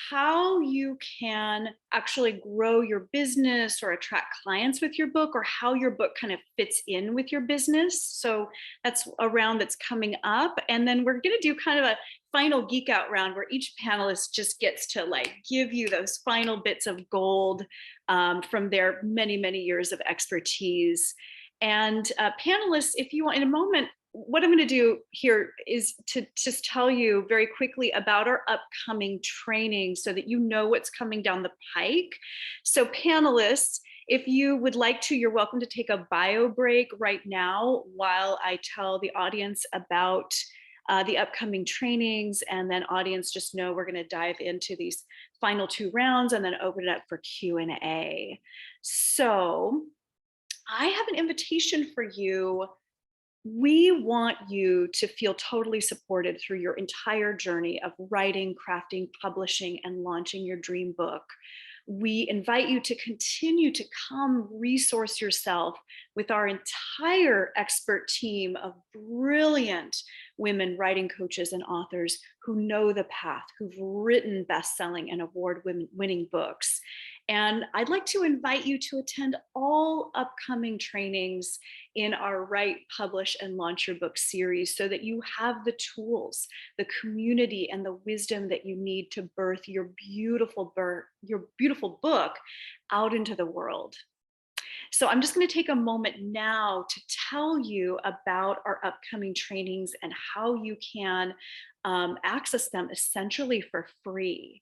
how you can actually grow your business or attract clients with your book, or how your book kind of fits in with your business. So that's a round that's coming up. And then we're going to do kind of a final geek out round where each panelist just gets to give you those final bits of gold from their many, many years of expertise. And panelists, if you want, in a moment, what I'm going to do here is to just tell you very quickly about our upcoming training so that you know what's coming down the pike. So panelists, if you would like to, you're welcome to take a bio break right now while I tell the audience about the upcoming trainings, and then audience, just know we're going to dive into these final 2 rounds and then open it up for Q&A. So I have an invitation for you. We want you to feel totally supported through your entire journey of writing, crafting, publishing, and launching your dream book. We invite you to continue to come resource yourself with our entire expert team of brilliant women writing coaches and authors who know the path, who've written best-selling and award-winning books. And I'd like to invite you to attend all upcoming trainings in our Write, Publish, and Launch Your Book series so that you have the tools, the community, and the wisdom that you need to birth your beautiful book out into the world. So I'm just going to take a moment now to tell you about our upcoming trainings and how you can access them essentially for free.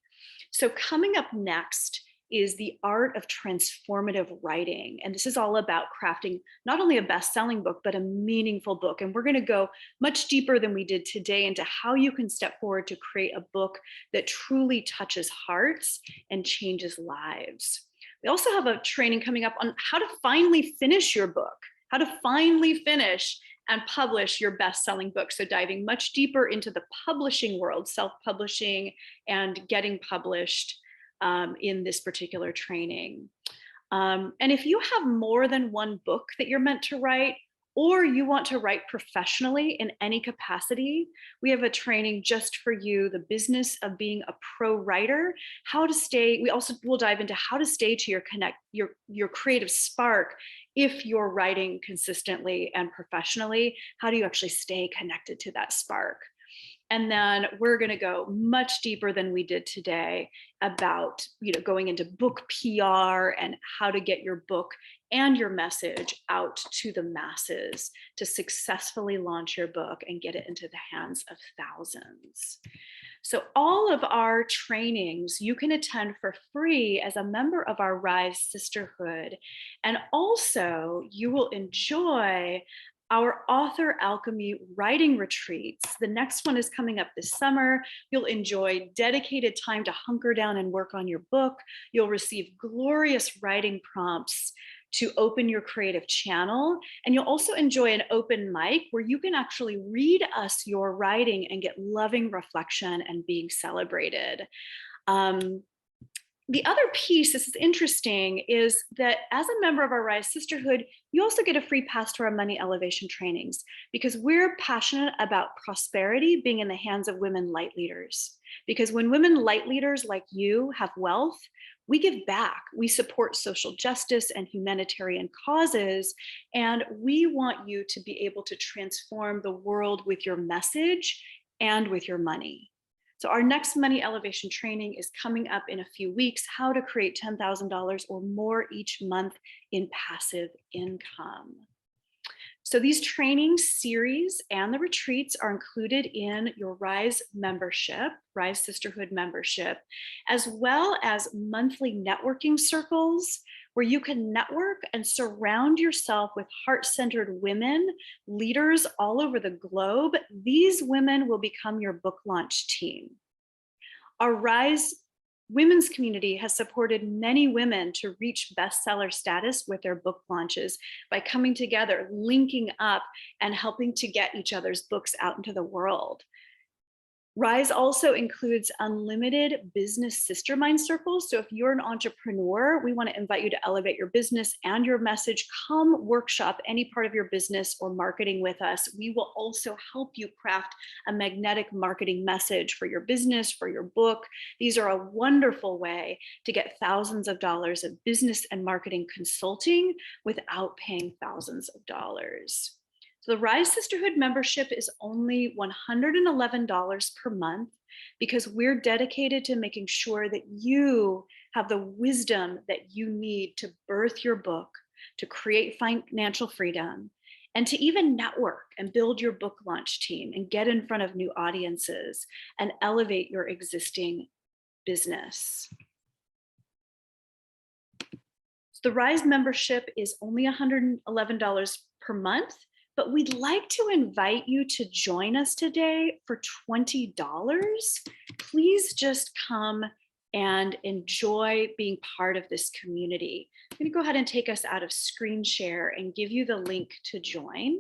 So coming up next is the art of transformative writing. And this is all about crafting not only a best-selling book, but a meaningful book. And we're going to go much deeper than we did today into how you can step forward to create a book that truly touches hearts and changes lives. We also have a training coming up on how to finally finish your book, how to finally finish and publish your best-selling book. So diving much deeper into the publishing world, self-publishing and getting published in this particular training. And if you have more than one book that you're meant to write, or you want to write professionally in any capacity, we have a training just for you, the business of being a pro writer, how to stay. We also will dive into how to stay to your creative spark if you're writing consistently and professionally. How do you actually stay connected to that spark? And then we're going to go much deeper than we did today about, going into book PR and how to get your book and your message out to the masses to successfully launch your book and get it into the hands of thousands. So all of our trainings you can attend for free as a member of our Rise Sisterhood. And also you will enjoy our Author Alchemy writing retreats. The next one is coming up this summer. You'll enjoy dedicated time to hunker down and work on your book. You'll receive glorious writing prompts to open your creative channel. And you'll also enjoy an open mic where you can actually read us your writing and get loving reflection and being celebrated. The other piece, this is interesting, is that as a member of our Rise Sisterhood, you also get a free pass to our money elevation trainings because we're passionate about prosperity being in the hands of women light leaders. Because when women light leaders like you have wealth, we give back. We support social justice and humanitarian causes, and we want you to be able to transform the world with your message and with your money. So our next money elevation training is coming up in a few weeks, how to create $10,000 or more each month in passive income. So these training series and the retreats are included in your Rise membership, Rise Sisterhood membership, as well as monthly networking circles where you can network and surround yourself with heart-centered women, leaders all over the globe. These women will become your book launch team. Our Rise women's community has supported many women to reach bestseller status with their book launches by coming together, linking up, and helping to get each other's books out into the world. Rise also includes unlimited business sister mind circles. So if you're an entrepreneur, we want to invite you to elevate your business and your message. Come workshop any part of your business or marketing with us. We will also help you craft a magnetic marketing message for your business, for your book. These are a wonderful way to get thousands of dollars of business and marketing consulting without paying thousands of dollars. So the Rise Sisterhood membership is only $111 per month because we're dedicated to making sure that you have the wisdom that you need to birth your book, to create financial freedom, and to even network and build your book launch team and get in front of new audiences and elevate your existing business. The Rise membership is only $111 per month, but we'd like to invite you to join us today for $20. Please just come and enjoy being part of this community. I'm going to go ahead and take us out of screen share and give you the link to join.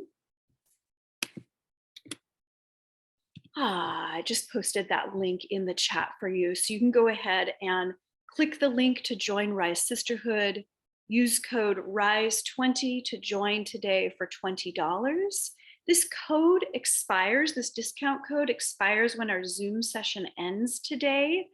I just posted that link in the chat for you. So you can go ahead and click the link to join Rise Sisterhood. Use code RISE20 to join today for $20. This code expires, this discount code expires when our Zoom session ends today.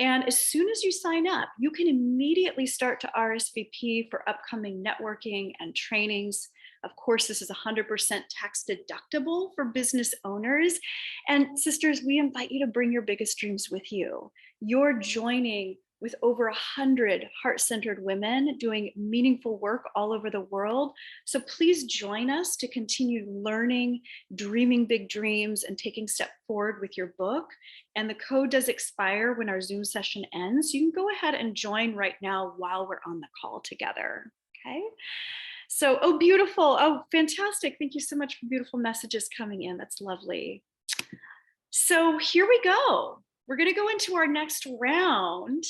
And as soon as you sign up, you can immediately start to RSVP for upcoming networking and trainings. Of course, this is 100% tax deductible for business owners. And sisters, we invite you to bring your biggest dreams with you. You're joining with over 100 heart-centered women doing meaningful work all over the world. So please join us to continue learning, dreaming big dreams, and taking step forward with your book. And the code does expire when our Zoom session ends. You can go ahead and join right now while we're on the call together, okay? So, oh, beautiful. Oh, fantastic. Thank you so much for beautiful messages coming in. That's lovely. So here we go. We're going to go into our next round.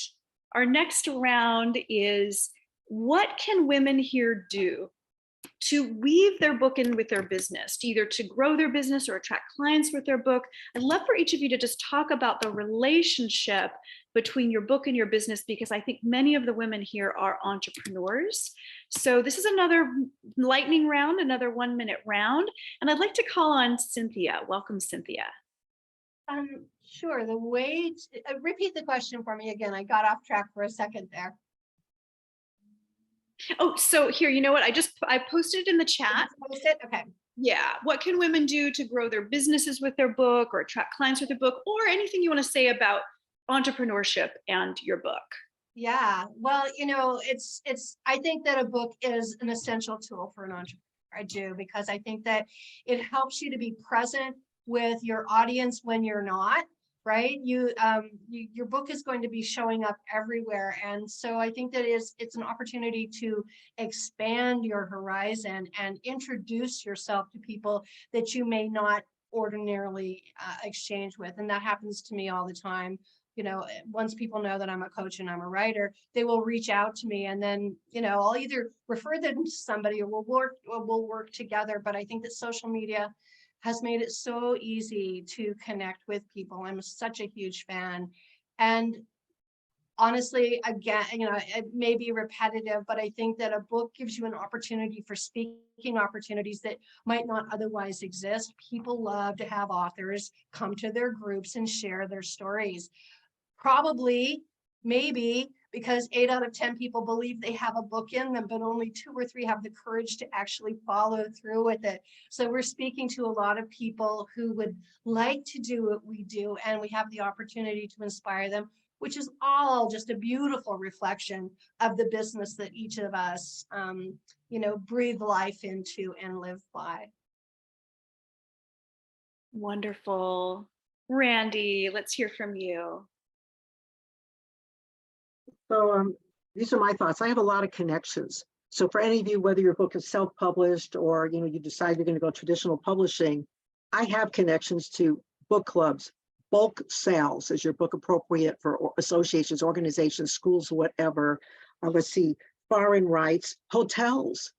Our next round is, what can women here do to weave their book in with their business, to either to grow their business or attract clients with their book? I'd love for each of you to just talk about the relationship between your book and your business, because I think many of the women here are entrepreneurs. So this is another lightning round, another 1-minute round. And I'd like to call on Cynthia. Welcome, Cynthia. Sure. The way to repeat the question for me again. I got off track for a second there. Oh, so here, you know what? I posted it in the chat. Post it? Okay. Yeah. What can women do to grow their businesses with their book or attract clients with their book, or anything you want to say about entrepreneurship and your book? Yeah. Well, you know, I think that a book is an essential tool for an entrepreneur. I do, because I think that it helps you to be present with your audience when you're not, right? Your book is going to be showing up everywhere. And so I think that it's an opportunity to expand your horizon and introduce yourself to people that you may not ordinarily exchange with. And that happens to me all the time. You know, once people know that I'm a coach and I'm a writer, they will reach out to me, and then, you know, I'll either refer them to somebody or we'll work together. But I think that social media has made it so easy to connect with people. I'm such a huge fan. And honestly, again, you know, it may be repetitive, but I think that a book gives you an opportunity for speaking opportunities that might not otherwise exist. People love to have authors come to their groups and share their stories. Probably, maybe, because 8 out of 10 people believe they have a book in them, but only 2 or 3 have the courage to actually follow through with it. So we're speaking to a lot of people who would like to do what we do, and we have the opportunity to inspire them, which is all just a beautiful reflection of the business that each of us, you know, breathe life into and live by. Wonderful. Randy, let's hear from you. So these are my thoughts. I have a lot of connections. So for any of you, whether your book is self-published or you decide you're going to go traditional publishing, I have connections to book clubs, bulk sales. Is your book appropriate for associations, organizations, schools, whatever? Let's see, foreign rights, hotels.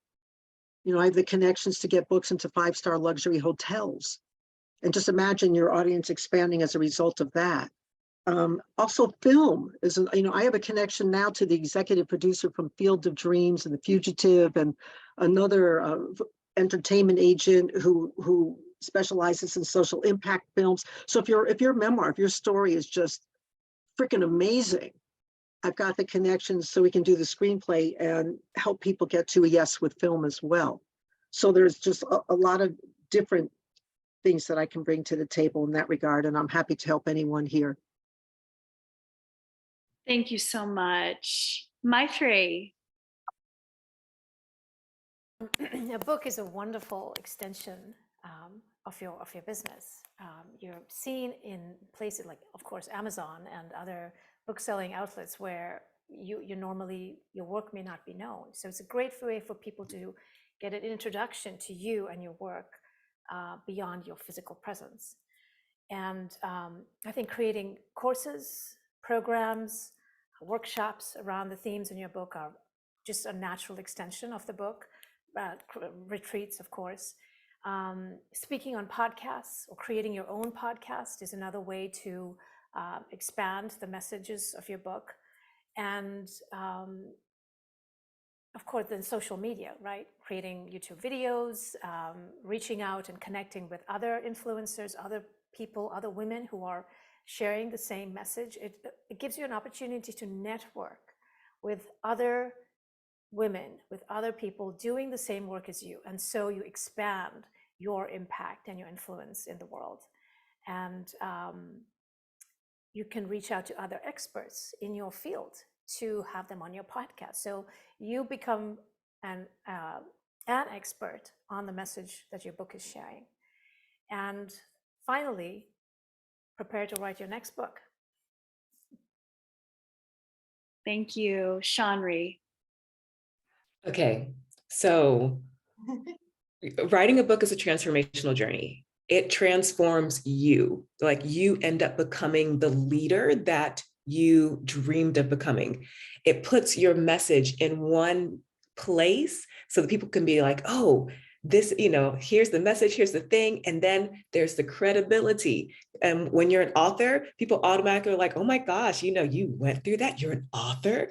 You know, I have the connections to get books into 5-star luxury hotels. And just imagine your audience expanding as a result of that. Also film is, I have a connection now to the executive producer from Field of Dreams and The Fugitive, and another entertainment agent who specializes in social impact films. So if your memoir, if your story is just freaking amazing, I've got the connections so we can do the screenplay and help people get to a yes with film as well. So there's just a lot of different things that I can bring to the table in that regard, and I'm happy to help anyone here. Thank you so much. Maitreyi. a book is a wonderful extension of your business. You're seen in places like, of course, Amazon and other book selling outlets where you normally, your work may not be known. So it's a great way for people to get an introduction to you and your work beyond your physical presence. And I think creating courses, programs, workshops around the themes in your book are just a natural extension of the book. Retreats, of course. Speaking on podcasts or creating your own podcast is another way to expand the messages of your book. And of course, then social media, right? Creating YouTube videos, reaching out and connecting with other influencers, other people, other women who are sharing the same message. It gives you an opportunity to network with other women, with other people doing the same work as you. And so you expand your impact and your influence in the world. And you can reach out to other experts in your field to have them on your podcast. So you become an expert on the message that your book is sharing. And finally, prepare to write your next book. Thank you, Shanri. Okay, so writing a book is a transformational journey. It transforms you. Like, you end up becoming the leader that you dreamed of becoming. It puts your message in one place so that people can be like, oh, this, here's the message, here's the thing. And then there's the credibility. And when you're an author, people automatically are like, oh my gosh, you went through that, you're an author.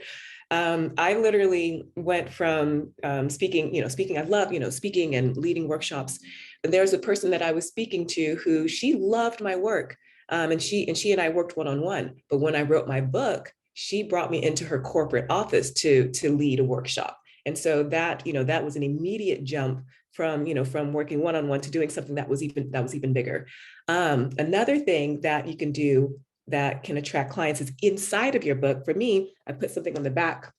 I literally went from speaking, I love, speaking and leading workshops. And there's a person that I was speaking to who, she loved my work. And she and I worked one-on-one. But when I wrote my book, she brought me into her corporate office to lead a workshop. And so that, that was an immediate jump from working one-on-one to doing something that was even bigger. Another thing that you can do that can attract clients is inside of your book. For me, I put something on the back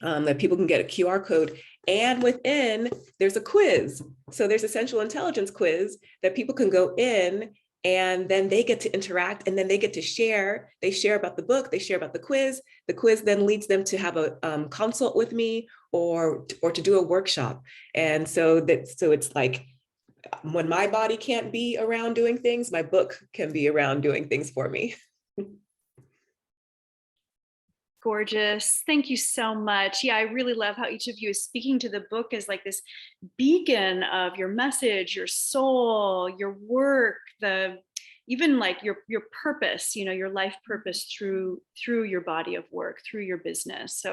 that people can get a QR code, and within there's a quiz. So there's a sensual intelligence quiz that people can go in, and then they get to interact, and then they get to share. They share about the book, they share about the quiz. The quiz then leads them to have a consult with me or to do a workshop. And so it's like, when my body can't be around doing things, my book can be around doing things for me. Gorgeous. Thank you so much. Yeah, I really love how each of you is speaking to the book as like this beacon of your message, your soul, your work, even like your purpose, your life purpose through your body of work, through your business.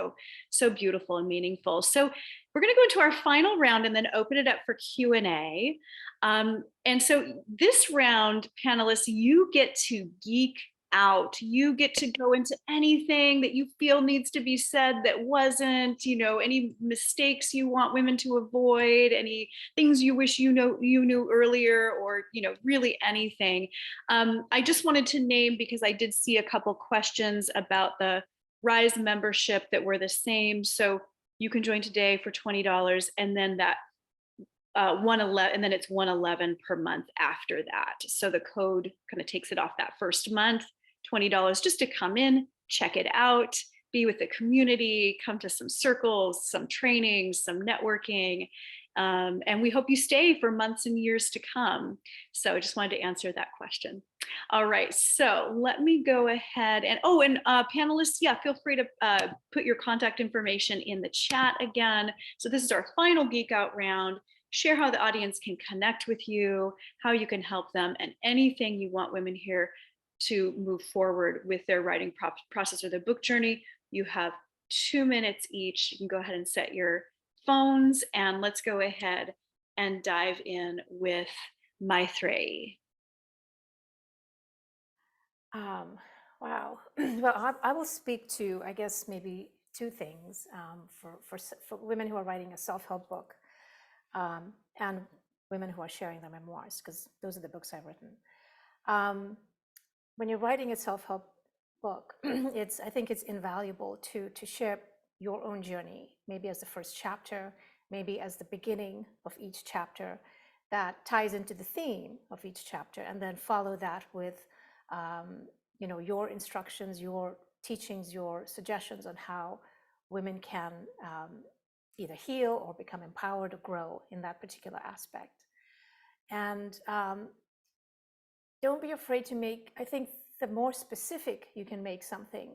So beautiful and meaningful. So we're going to go into our final round and then open it up for Q&A. And so this round, panelists, you get to geek out. You get to go into anything that you feel needs to be said that wasn't, any mistakes you want women to avoid, any things you wish you knew earlier, or really anything. I just wanted to name, because I did see a couple questions about the Rise membership that were the same. So you can join today for $20, and then that $111, and then it's $111 per month after that. So the code kind of takes it off that first month. $20 just to come in, check it out, be with the community, come to some circles, some trainings, some networking. And we hope you stay for months and years to come. So I just wanted to answer that question. All right, so let me go ahead and, panelists, yeah, feel free to put your contact information in the chat again. So this is our final Geek Out round. Share how the audience can connect with you, how you can help them, and anything you want women here to move forward with their writing process or their book journey. You have 2 minutes each. You can go ahead and set your phones, and let's go ahead and dive in with Maitreyi. Wow. Well, I will speak to, I guess, maybe two things for women who are writing a self-help book and women who are sharing their memoirs, because those are the books I've written. When you're writing a self-help book, I think it's invaluable to share your own journey, maybe as the first chapter, maybe as the beginning of each chapter that ties into the theme of each chapter, and then follow that with your instructions, your teachings, your suggestions on how women can either heal or become empowered or grow in that particular aspect. And don't be afraid to make, I think the more specific you can make something,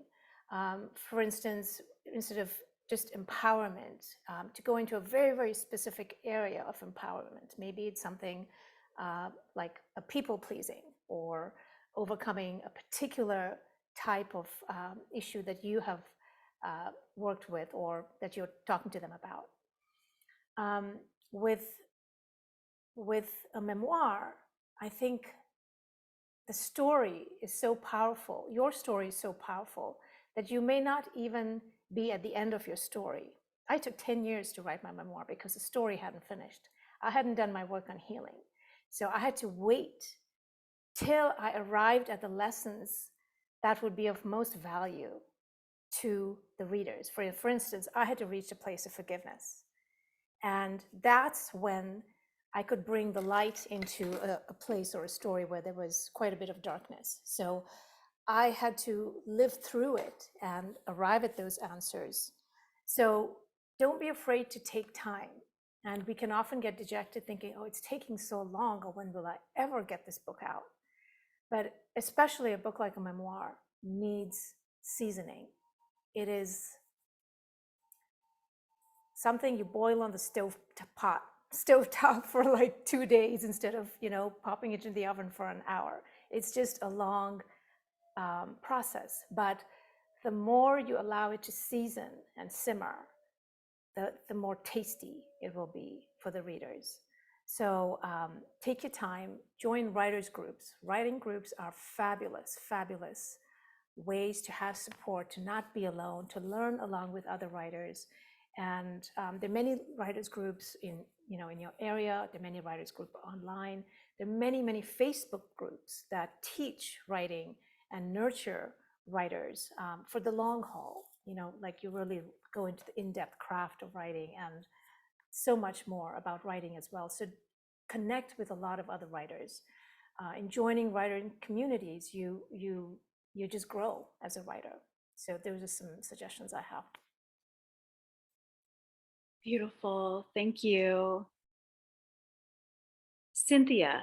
for instance, instead of just empowerment, to go into a very, very specific area of empowerment. Maybe it's something like a people pleasing, or overcoming a particular type of issue that you have worked with or that you're talking to them about. With a memoir, I think the story is so powerful, your story is so powerful, that you may not even be at the end of your story. I took 10 years to write my memoir because the story hadn't finished. I hadn't done my work on healing. So I had to wait till I arrived at the lessons that would be of most value to the readers. For instance, I had to reach a place of forgiveness. And that's when I could bring the light into a place or a story where there was quite a bit of darkness. So I had to live through it and arrive at those answers. So don't be afraid to take time. And we can often get dejected thinking, oh, it's taking so long, or when will I ever get this book out? But especially a book like a memoir needs seasoning. It is something you boil on the stovetop for like 2 days instead of, popping it in the oven for an hour. It's just a long process. But the more you allow it to season and simmer, the more tasty it will be for the readers. So take your time, join writers groups. Writing groups are fabulous, fabulous ways to have support, to not be alone, to learn along with other writers. And there are many writers groups in your area. There are many writers groups online. There are many, many Facebook groups that teach writing and nurture writers for the long haul. Like you really go into the in-depth craft of writing and so much more about writing as well. So connect with a lot of other writers. In joining writing communities, you just grow as a writer. So those are some suggestions I have. Beautiful. Thank you. Cynthia.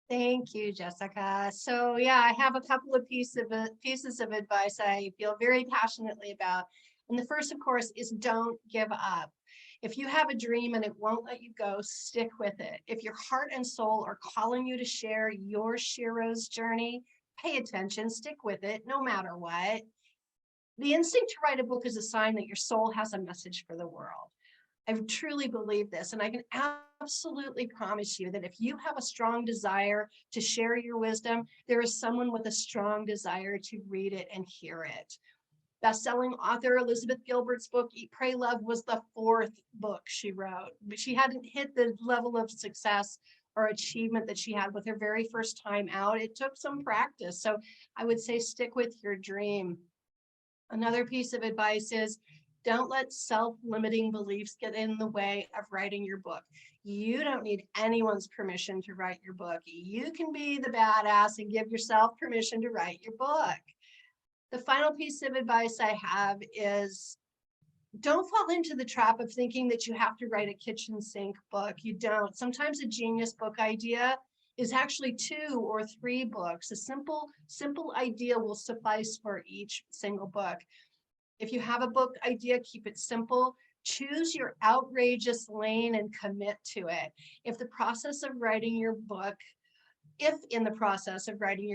Thank you, Jessica. So yeah, I have a couple of pieces of advice I feel very passionately about. And the first, of course, is don't give up. If you have a dream and it won't let you go, stick with it. If your heart and soul are calling you to share your Shiro's journey, pay attention, stick with it, no matter what. The instinct to write a book is a sign that your soul has a message for the world. I truly believe this, and I can absolutely promise you that if you have a strong desire to share your wisdom, there is someone with a strong desire to read it and hear it. Best-selling author Elizabeth Gilbert's book, Eat, Pray, Love, was the 4th book she wrote, but she hadn't hit the level of success or achievement that she had with her very first time out. It took some practice. So I would say stick with your dream. Another piece of advice is don't let self-limiting beliefs get in the way of writing your book. You don't need anyone's permission to write your book. You can be the badass and give yourself permission to write your book. The final piece of advice I have is don't fall into the trap of thinking that you have to write a kitchen sink book. You don't. Sometimes a genius book idea is actually 2 or 3 books. A simple idea will suffice for each single book. If you have a book idea, keep it simple. Choose your outrageous lane and commit to it. If in the process of writing your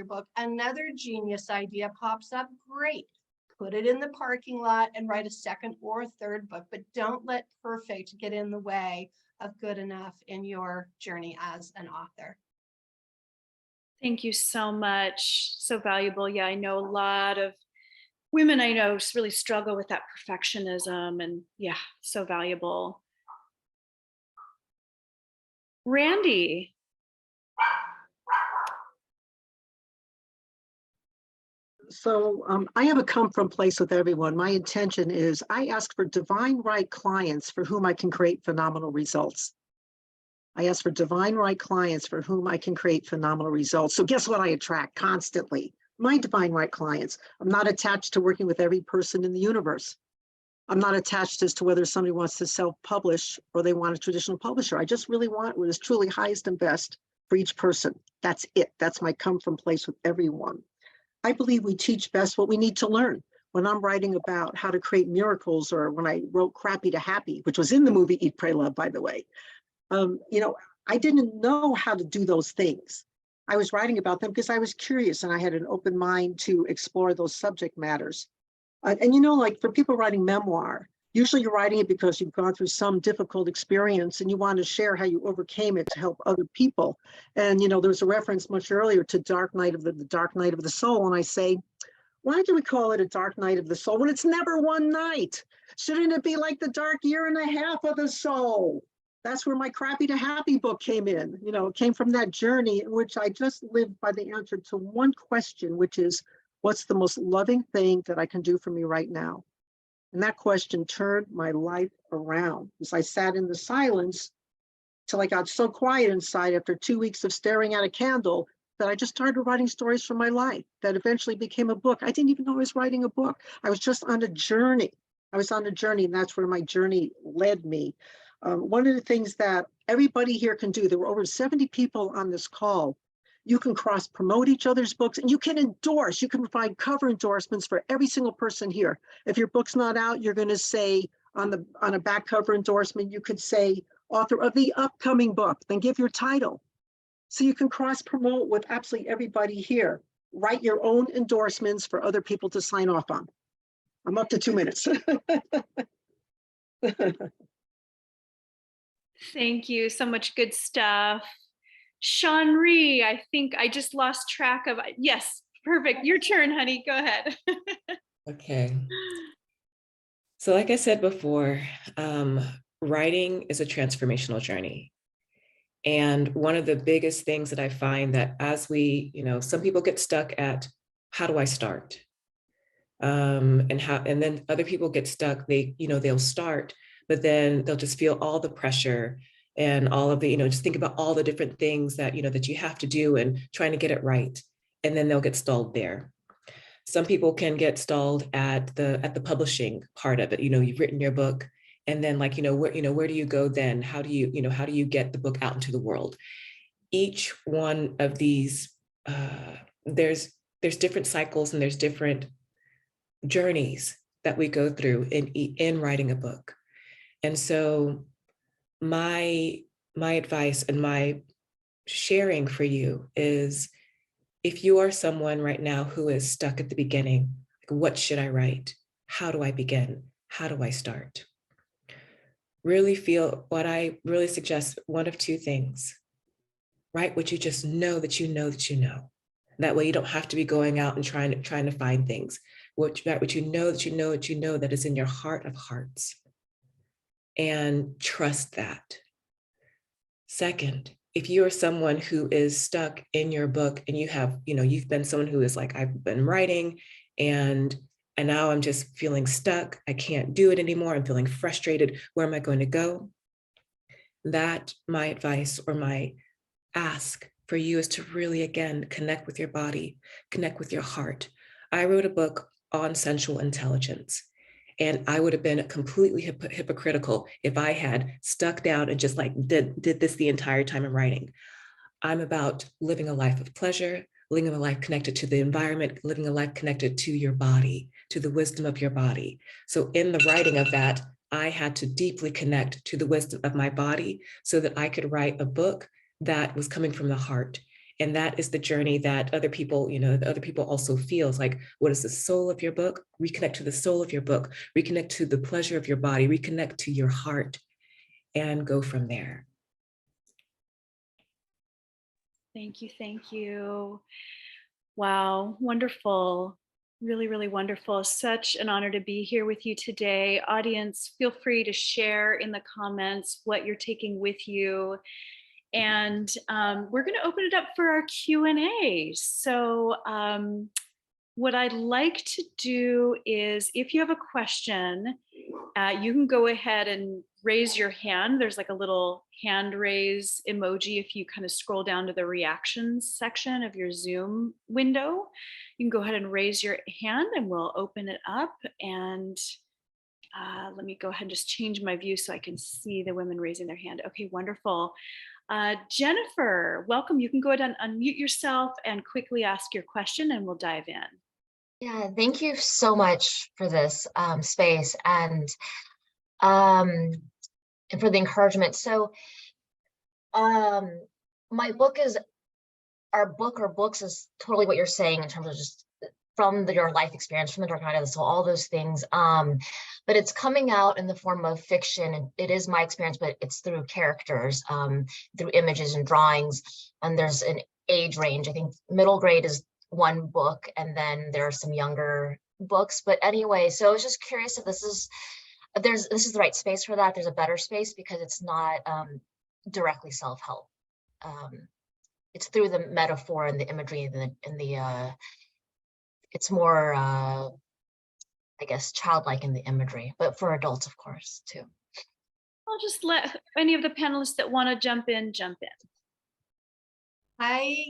book, another genius idea pops up, great. Put it in the parking lot and write a 2nd or 3rd book, but don't let perfect get in the way of good enough in your journey as an author. Thank you so much. So valuable. Yeah, I know a lot of women I know really struggle with that perfectionism, and yeah, so valuable. Randy. I have a come from place with everyone. My intention is I ask for divine right clients for whom I can create phenomenal results. I ask for divine right clients for whom I can create phenomenal results. So guess what I attract constantly? My divine right clients. I'm not attached to working with every person in the universe. I'm not attached as to whether somebody wants to self-publish or they want a traditional publisher. I just really want what is truly highest and best for each person. That's it. That's my come from place with everyone. I believe we teach best what we need to learn. When I'm writing about how to create miracles, or when I wrote Crappy to Happy, which was in the movie Eat, Pray, Love, by the way, you know, I didn't know how to do those things. I was writing about them because I was curious and I had an open mind to explore those subject matters. And you know, like for people writing memoir, usually you're writing it because you've gone through some difficult experience and you want to share how you overcame it to help other people. And you know, there was a reference much earlier to Dark Night of the Dark Night of the Soul. And I say, why do we call it a dark night of the soul when it's never one night? Shouldn't it be like the dark year and a half of the soul? That's where my Crappy to Happy book came in. You know, it came from that journey in which I just lived by the answer to one question, which is, what's the most loving thing that I can do for me right now? And that question turned my life around as I sat in the silence till I got so quiet inside after 2 weeks of staring at a candle that I just started writing stories from my life that eventually became a book. I didn't even know I was writing a book. I was just on a journey. I was on a journey, and that's where my journey led me. One of the things that everybody here can do, there were over 70 people on this call. You can cross promote each other's books, and you can endorse, you can provide cover endorsements for every single person here. If your book's not out, you're going to say on a back cover endorsement, you could say author of the upcoming book, then give your title. So you can cross promote with absolutely everybody here. Write your own endorsements for other people to sign off on. I'm up to 2 minutes. Thank you. So much good stuff. Sean Rhee, I think I just lost track of, yes, perfect. Your turn, honey. Go ahead. Okay. So like I said before, writing is a transformational journey. And one of the biggest things that I find that as we, you know, some people get stuck at how do I start? And then other people get stuck, they, you know, they'll start, but then they'll just feel all the pressure and all of the, you know, just think about all the different things that, you know, that you have to do and trying to get it right. And then they'll get stalled there. Some people can get stalled at the publishing part of it. You know, you've written your book, and then like, where do you go then? How do you get the book out into the world? Each one of these, there's different cycles and there's different journeys that we go through in writing a book. And so my advice and my sharing for you is, if you are someone right now who is stuck at the beginning, like, what should I write? How do I begin? How do I start? Really feel what I really suggest, one of two things. Write what you just know that you know that you know. That way you don't have to be going out and trying to find things. What you know that you know that you know that is in your heart of hearts. And trust that. Second, if you are someone who is stuck in your book and you have, you know, you've been someone who is like, I've been writing and now I'm just feeling stuck. I can't do it anymore. I'm feeling frustrated. Where am I going to go? That my advice or my ask for you is to really, again, connect with your body, connect with your heart. I wrote a book on sensual intelligence. And I would have been completely hypocritical if I had stuck down and just like did this the entire time I'm writing. I'm about living a life of pleasure, living a life connected to the environment, living a life connected to your body, to the wisdom of your body. So in the writing of that, I had to deeply connect to the wisdom of my body so that I could write a book that was coming from the heart. And that is the journey that other people, you know, other people also feels like, what is the soul of your book? Reconnect to the soul of your book, reconnect to the pleasure of your body, reconnect to your heart, and go from there. Thank you. Thank you. Wow. Wonderful. Really, really wonderful. Such an honor to be here with you today. Audience, feel free to share in the comments what you're taking with you. And we're going to open it up for our Q&A. So what I'd like to do is, if you have a question, you can go ahead and raise your hand. There's like a little hand raise emoji if you kind of scroll down to the reactions section of your Zoom window. You can go ahead and raise your hand and we'll open it up. And let me go ahead and just change my view so I can see the women raising their hand. Okay, wonderful. Jennifer, welcome. You can go ahead and unmute yourself and quickly ask your question and we'll dive in. Yeah, thank you so much for this space um, and for the encouragement. So my book is, our book or books is totally what you're saying in terms of just from your life experience, from the dark night of the soul, all those things. But it's coming out in the form of fiction, and it is my experience, but it's through characters, through images and drawings. And there's an age range. I think middle grade is one book, and then there are some younger books. But anyway, so I was just curious if this is the right space for that. There's a better space because it's not directly self-help. It's through the metaphor and the imagery and the it's more I guess childlike in the imagery, but for adults, of course, too. I'll just let any of the panelists that want to jump in, jump in.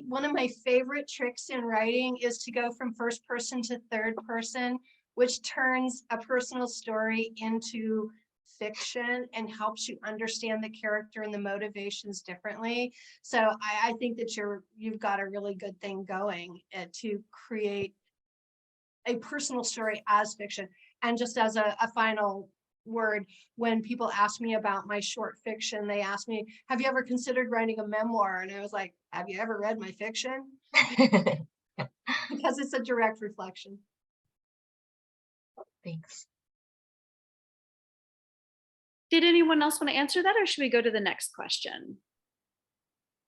One of my favorite tricks in writing is to go from first person to third person, which turns a personal story into fiction and helps you understand the character and the motivations differently. So I think that you've got a really good thing going to create a personal story as fiction. And just as a final word, when people ask me about my short fiction, they ask me, have you ever considered writing a memoir? And I was like, have you ever read my fiction? Because it's a direct reflection. Thanks. Did anyone else want to answer that, or should we go to the next question?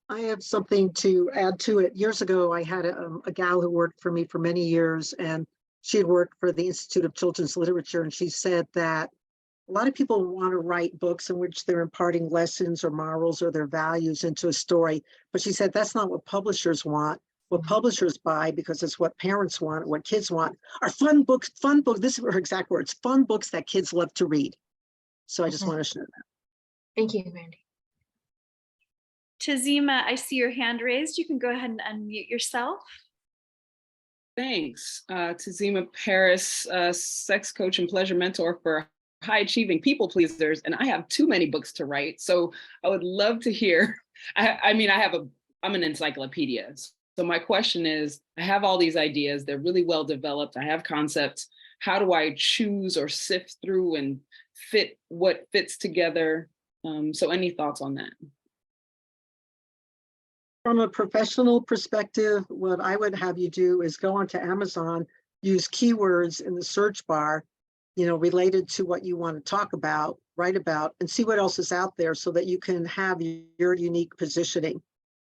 I have something to add to it. Years ago, I had a gal who worked for me for many years, and she had worked for the Institute of Children's Literature, and she said that a lot of people want to write books in which they're imparting lessons or morals or their values into a story. But she said that's not what publishers want. What publishers buy, because it's what parents want, what kids want, are fun books, this is her exact words, fun books that kids love to read. So I just want to share that. Thank you, Randy. Tazima, I see your hand raised. You can go ahead and unmute yourself. Thanks. Tazima Paris, sex coach and pleasure mentor for high achieving people pleasers. And I have too many books to write. So I would love to hear, I'm an encyclopedia. So my question is, I have all these ideas. They're really well developed. I have concepts. How do I choose or sift through and fit what fits together? So any thoughts on that? From a professional perspective, what I would have you do is go onto Amazon, use keywords in the search bar, related to what you want to talk about, write about, and see what else is out there so that you can have your unique positioning.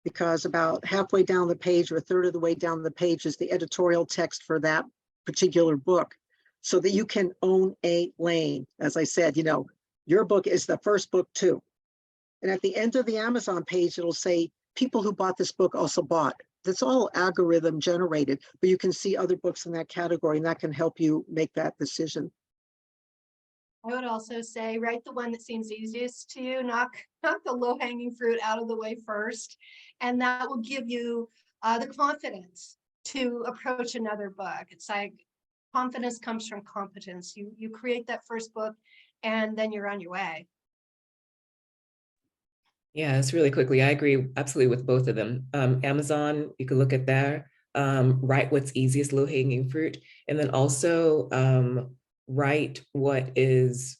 Because about halfway down the page or a third of the way down the page is the editorial text for that particular book, so that you can own a lane. As I said, your book is the first book too. And at the end of the Amazon page, it'll say, people who bought this book also bought. That's all algorithm generated, but you can see other books in that category, and that can help you make that decision. I would also say, write the one that seems easiest to you, knock the low-hanging fruit out of the way first, and that will give you the confidence to approach another book. It's like confidence comes from competence. You create that first book, and then you're on your way. Yeah, it's really quickly. I agree absolutely with both of them. Amazon, you can look at that, write what's easiest, low-hanging fruit, and then also write what is,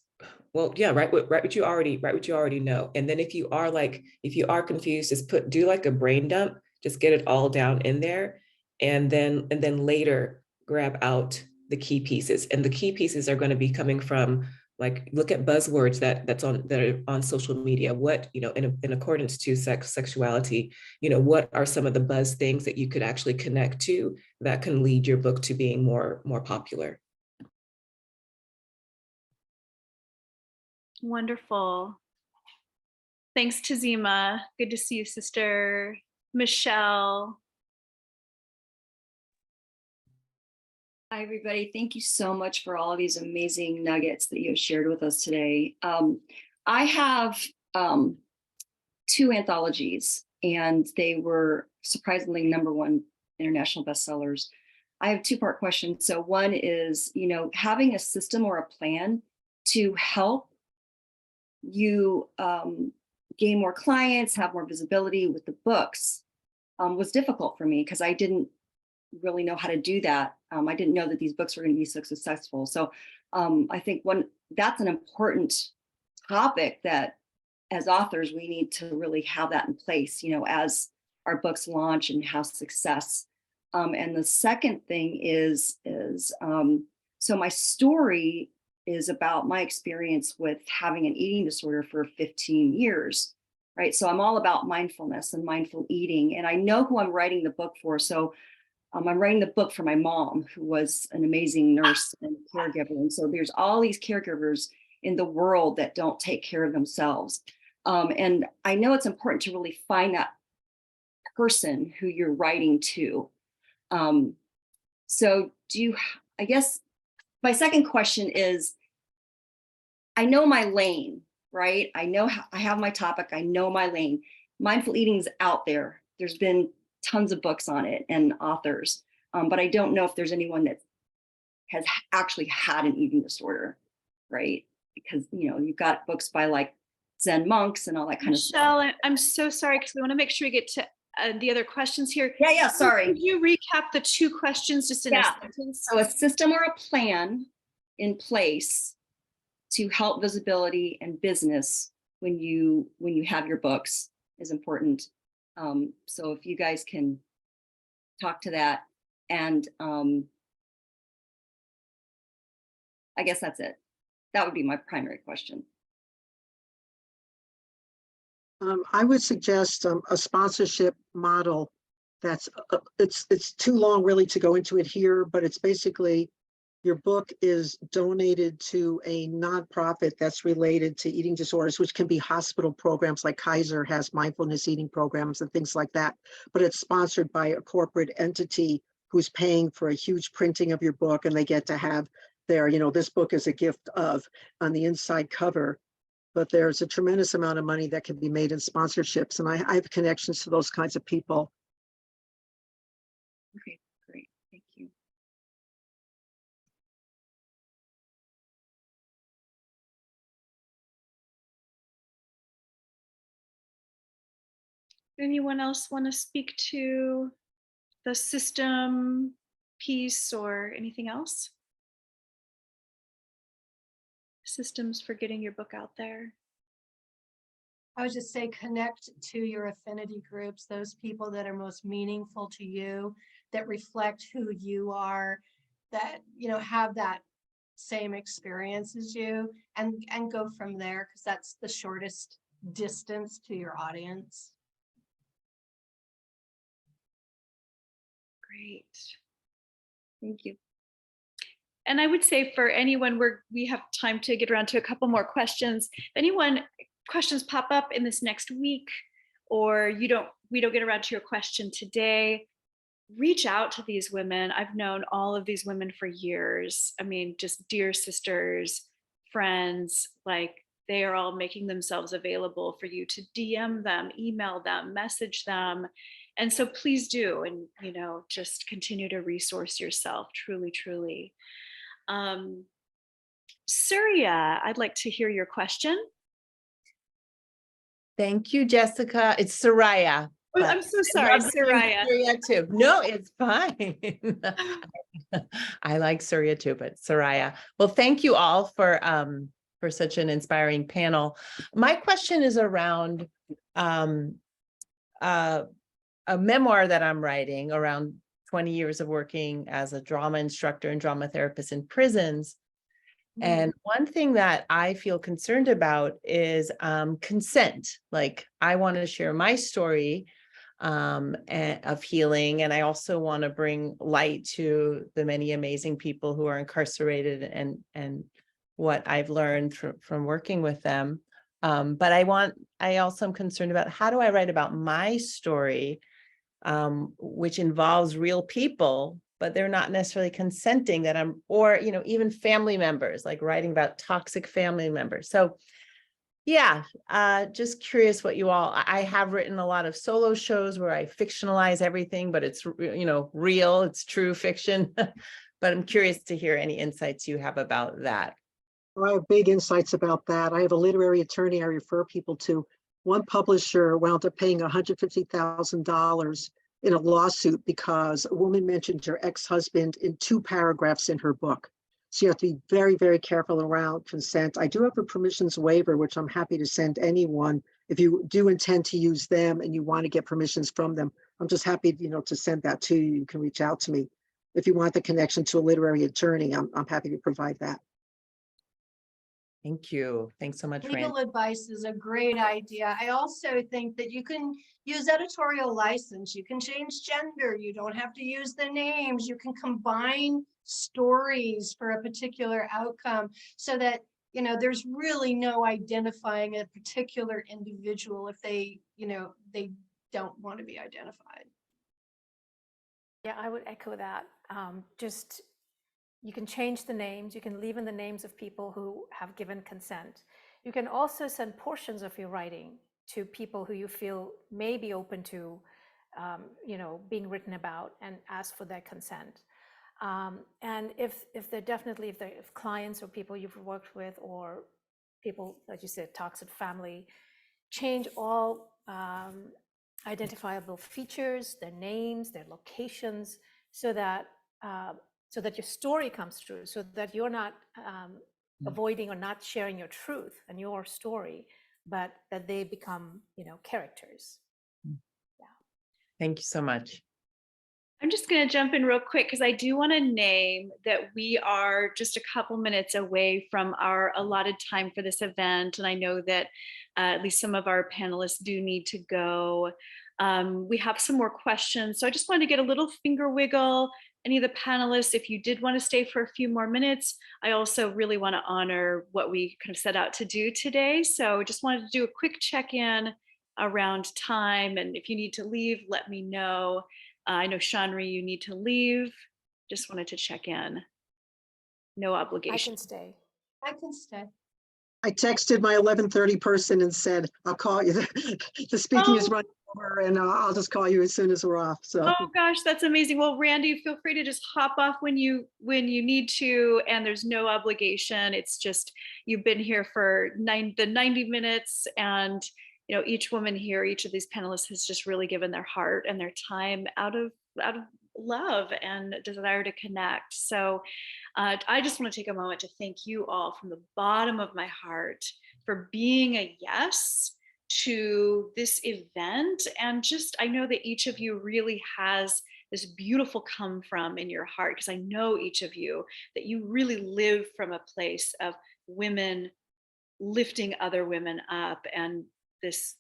write what you already know. And then if you are confused, just do like a brain dump, just get it all down in there, and then later grab out the key pieces. And the key pieces are going to be coming from, like, look at buzzwords that are on social media. What, in accordance to sexuality, what are some of the buzz things that you could actually connect to that can lead your book to being more popular? Wonderful. Thanks, Tazima. Good to see you, sister. Michelle. Hi, everybody. Thank you so much for all of these amazing nuggets that you have shared with us today. I have 2 anthologies, and they were surprisingly #1 international bestsellers. I have 2-part question. So one is, having a system or a plan to help you gain more clients, have more visibility with the books was difficult for me because I didn't really know how to do that. I didn't know that these books were going to be so successful. So I think that's an important topic that as authors, we need to really have that in place, as our books launch and have success. And the second thing is so my story is about my experience with having an eating disorder for 15 years, right? So I'm all about mindfulness and mindful eating, and I know who I'm writing the book for. So I'm writing the book for my mom, who was an amazing nurse and caregiver. And so there's all these caregivers in the world that don't take care of themselves. And I know it's important to really find that person who you're writing to. So I guess my second question is, I know my lane, right? I know I have my topic. I know my lane. Mindful eating is out there. There's been tons of books on it and authors, but I don't know if there's anyone that has actually had an eating disorder, right? Because, you've got books by like Zen monks and all that kind of stuff. Michelle, I'm so sorry because we want to make sure we get to the other questions here. Yeah, sorry. Could you recap the 2 questions just in a sentence? So a system or a plan in place to help visibility and business when you have your books is important. So if you guys can talk to that, and I guess that's it. That would be my primary question. I would suggest a sponsorship model that's, it's too long really to go into it here, but it's basically your book is donated to a nonprofit that's related to eating disorders, which can be hospital programs like Kaiser has mindfulness eating programs and things like that. But it's sponsored by a corporate entity who's paying for a huge printing of your book, and they get to have their, this book is a gift of on the inside cover. But there's a tremendous amount of money that can be made in sponsorships. And I have connections to those kinds of people. Okay, great. Thank you. Anyone else want to speak to the system piece or anything else? Systems for getting your book out there. I would just say connect to your affinity groups, those people that are most meaningful to you, that reflect who you are, that, have that same experience as you, and go from there, because that's the shortest distance to your audience. Great. Thank you. And I would say for anyone, we have time to get around to a couple more questions. If anyone questions pop up in this next week, or we don't get around to your question today, reach out to these women. I've known all of these women for years. I mean, just dear sisters, friends, like they are all making themselves available for you to DM them, email them, message them. And so please do, and just continue to resource yourself, truly, truly. Surya, I'd like to hear your question. Thank you, Jessica. It's Soraya. Oh, I'm so sorry, Surya. Surya too. No, it's fine. I like Surya too, but Soraya. Well, thank you all for such an inspiring panel. My question is around a memoir that I'm writing around 20 years of working as a drama instructor and drama therapist in prisons. And one thing that I feel concerned about is consent. Like, I want to share my story of healing, and I also want to bring light to the many amazing people who are incarcerated and what I've learned from working with them. But I also am concerned about, how do I write about my story, which involves real people, but they're not necessarily consenting that I'm, or, even family members, like writing about toxic family members. So yeah, just curious what you all, I have written a lot of solo shows where I fictionalize everything, but it's, real, it's true fiction. But I'm curious to hear any insights you have about that. I have big insights about that. I have a literary attorney I refer people to. One publisher wound up paying $150,000 in a lawsuit because a woman mentioned her ex-husband in 2 paragraphs in her book. So you have to be very, very careful around consent. I do have a permissions waiver, which I'm happy to send anyone. If you do intend to use them and you want to get permissions from them, I'm just happy, to send that to you. You can reach out to me. If you want the connection to a literary attorney, I'm happy to provide that. Thank you. Thanks so much, Randy. Legal advice is a great idea. I also think that you can use editorial license. You can change gender. You don't have to use the names. You can combine stories for a particular outcome so that, there's really no identifying a particular individual if they don't want to be identified. Yeah, I would echo that. You can change the names, you can leave in the names of people who have given consent. You can also send portions of your writing to people who you feel may be open to, being written about, and ask for their consent. And if clients or people you've worked with, or people, like you said, toxic family, change all identifiable features, their names, their locations, so that your story comes through, so that you're not avoiding or not sharing your truth and your story, but that they become, characters. Yeah. Thank you so much. I'm just going to jump in real quick because I do want to name that we are just a couple minutes away from our allotted time for this event. And I know that at least some of our panelists do need to go. We have some more questions. So I just wanted to get a little finger wiggle. Any of the panelists, if you did want to stay for a few more minutes, I also really want to honor what we kind of set out to do today. So just wanted to do a quick check-in around time. And if you need to leave, let me know. I know, Shanri, you need to leave. Just wanted to check in. No obligation. I can stay. I can stay. I texted my 11:30 person and said, I'll call you. The speaking is running over and I'll just call you as soon as we're off. So. Oh gosh, that's amazing. Well, Randy, feel free to just hop off when you need to, and there's no obligation. It's just, you've been here for the 90 minutes, and each woman here, each of these panelists has just really given their heart and their time out of love and desire to connect. So I just want to take a moment to thank you all from the bottom of my heart for being a yes to this event. And just, I know that each of you really has this beautiful come from in your heart, because I know each of you, that you really live from a place of women lifting other women up, and this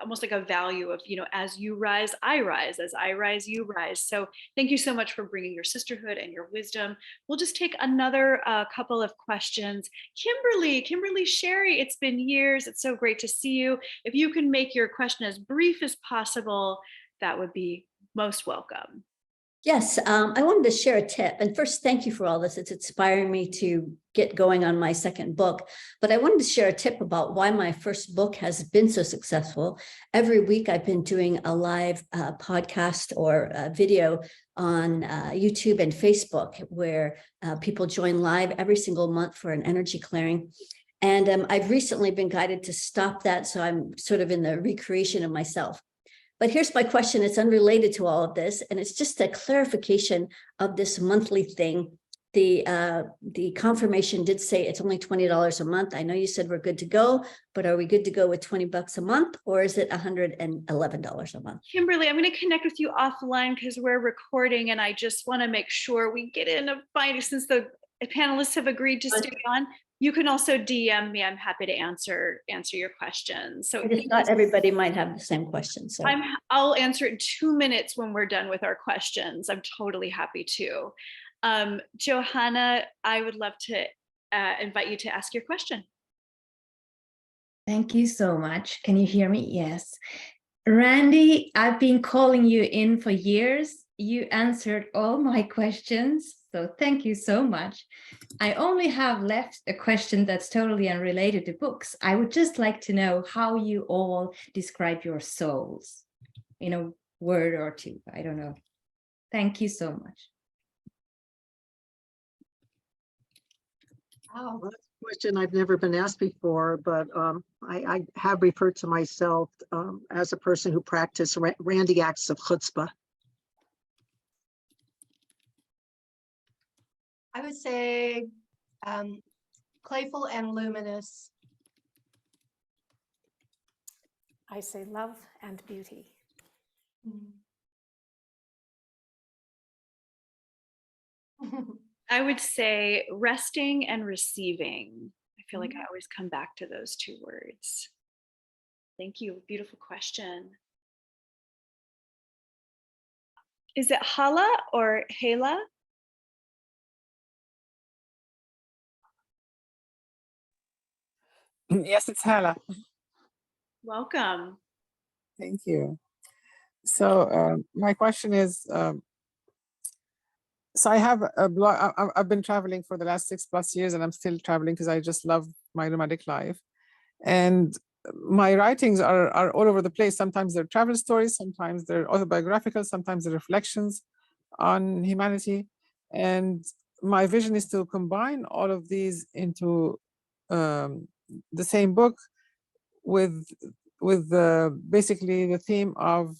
almost like a value of, as you rise, I rise, as I rise, you rise. So thank you so much for bringing your sisterhood and your wisdom. We'll just take another couple of questions. Kimberly Sherry, it's been years. It's so great to see you. If you can make your question as brief as possible, that would be most welcome. Yes, I wanted to share a tip. And first, thank you for all this. It's inspiring me to get going on my second book. But I wanted to share a tip about why my first book has been so successful. Every week, I've been doing a live podcast or video on YouTube and Facebook, where people join live every single month for an energy clearing. And I've recently been guided to stop that. So I'm sort of in the recreation of myself. But here's my question. It's unrelated to all of this, and it's just a clarification of this monthly thing. The confirmation did say it's only $20 a month. I know you said we're good to go, but are we good to go with $20 a month, or is it $111 a month? Kimberly, I'm going to connect with you offline because we're recording, and I just want to make sure we get in a bind, since the panelists have agreed to stay on. You can also DM me. I'm happy to answer your questions. So I just thought everybody might have the same question. So I'll answer it in 2 minutes when we're done with our questions. I'm totally happy to. Johanna, I would love to invite you to ask your question. Thank you so much. Can you hear me? Yes. Randy, I've been calling you in for years. you answered all my questions. So thank you so much. I only have left a question that's totally unrelated to books. I would just like to know how you all describe your souls in a word or two. I don't know. Thank you so much. Oh, Well, that's a question I've never been asked before, but I have referred to myself as a person who practiced Randy acts of chutzpah. I would say playful and luminous. I say love and beauty. I would say resting and receiving. I feel like I always come back to those two words. Thank you. Beautiful question. Is it Hala or Hala? Yes, it's Hala. Welcome. Thank you. So my question is, so I have a blog. I've been traveling for the last 6+ years, and I'm still traveling because I just love my nomadic life. And my writings are all over the place. Sometimes they're travel stories, sometimes they're autobiographical, sometimes they're reflections on humanity. And my vision is to combine all of these into the same book with basically the theme of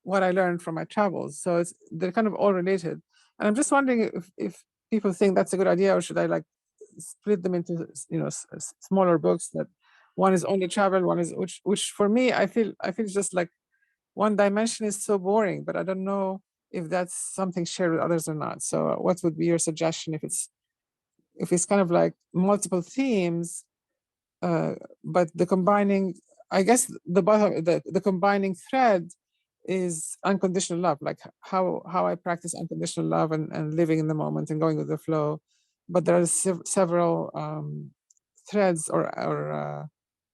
what I learned from my travels. So they're kind of all related. And I'm just wondering if people think that's a good idea, or should I like split them into smaller books that one is only travel, one is which for me I feel just like one dimension is so boring, but I don't know if that's something shared with others or not. So what would be your suggestion if it's kind of like multiple themes, but the combining, I guess the combining thread is unconditional love, like how I practice unconditional love and living in the moment and going with the flow. But there are several threads or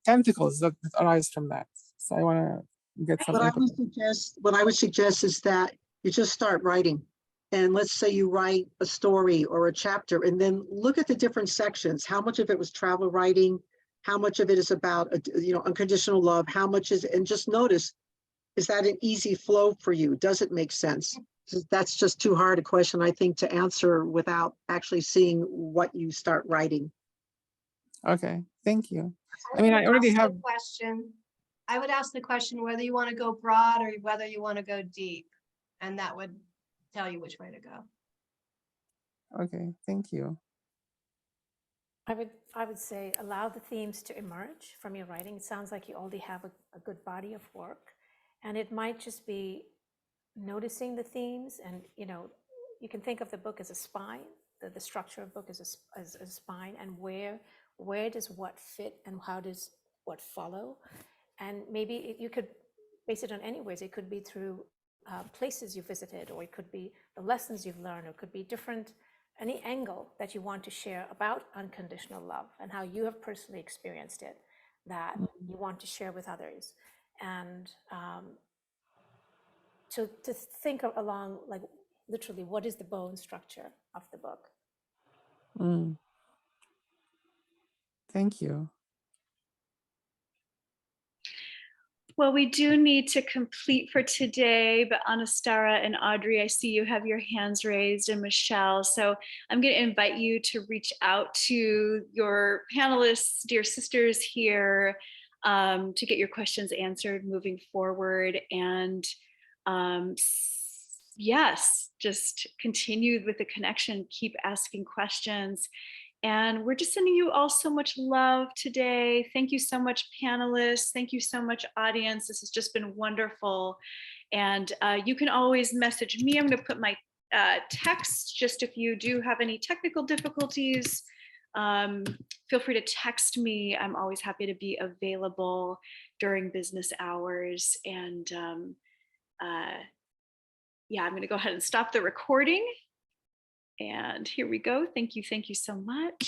tentacles that arise from that. So I want to get some input. What I would suggest is that you just start writing. And let's say you write a story or a chapter, and then look at the different sections. How much of it was travel writing? How much of it is about, unconditional love? How much is, and just notice, is that an easy flow for you? Does it make sense? That's just too hard a question, I think, to answer without actually seeing what you start writing. Okay, thank you. I mean, I already have the question. I would ask the question whether you want to go broad or whether you want to go deep, and that would tell you which way to go. Okay, thank you. I would say allow the themes to emerge from your writing. It sounds like you already have a good body of work, and it might just be noticing the themes. And you can think of the book as a spine. The structure of book as a spine, and where does what fit and how does what follow. And maybe you could base it on any ways. It could be through places you visited, or it could be the lessons you've learned, or it could be any angle that you want to share about unconditional love and how you have personally experienced it that you want to share with others. And to think along, like literally, what is the bone structure of the book? Thank you. Well, we do need to complete for today, but Anastara and Audrey, I see you have your hands raised, and Michelle. So I'm going to invite you to reach out to your panelists, dear sisters here, to get your questions answered moving forward. And yes, just continue with the connection, keep asking questions. And we're just sending you all so much love today. Thank you so much, panelists. Thank you so much, audience. This has just been wonderful. And you can always message me. I'm going to put my text, just if you do have any technical difficulties, feel free to text me. I'm always happy to be available during business hours. And yeah, I'm going to go ahead and stop the recording. And here we go. Thank you so much.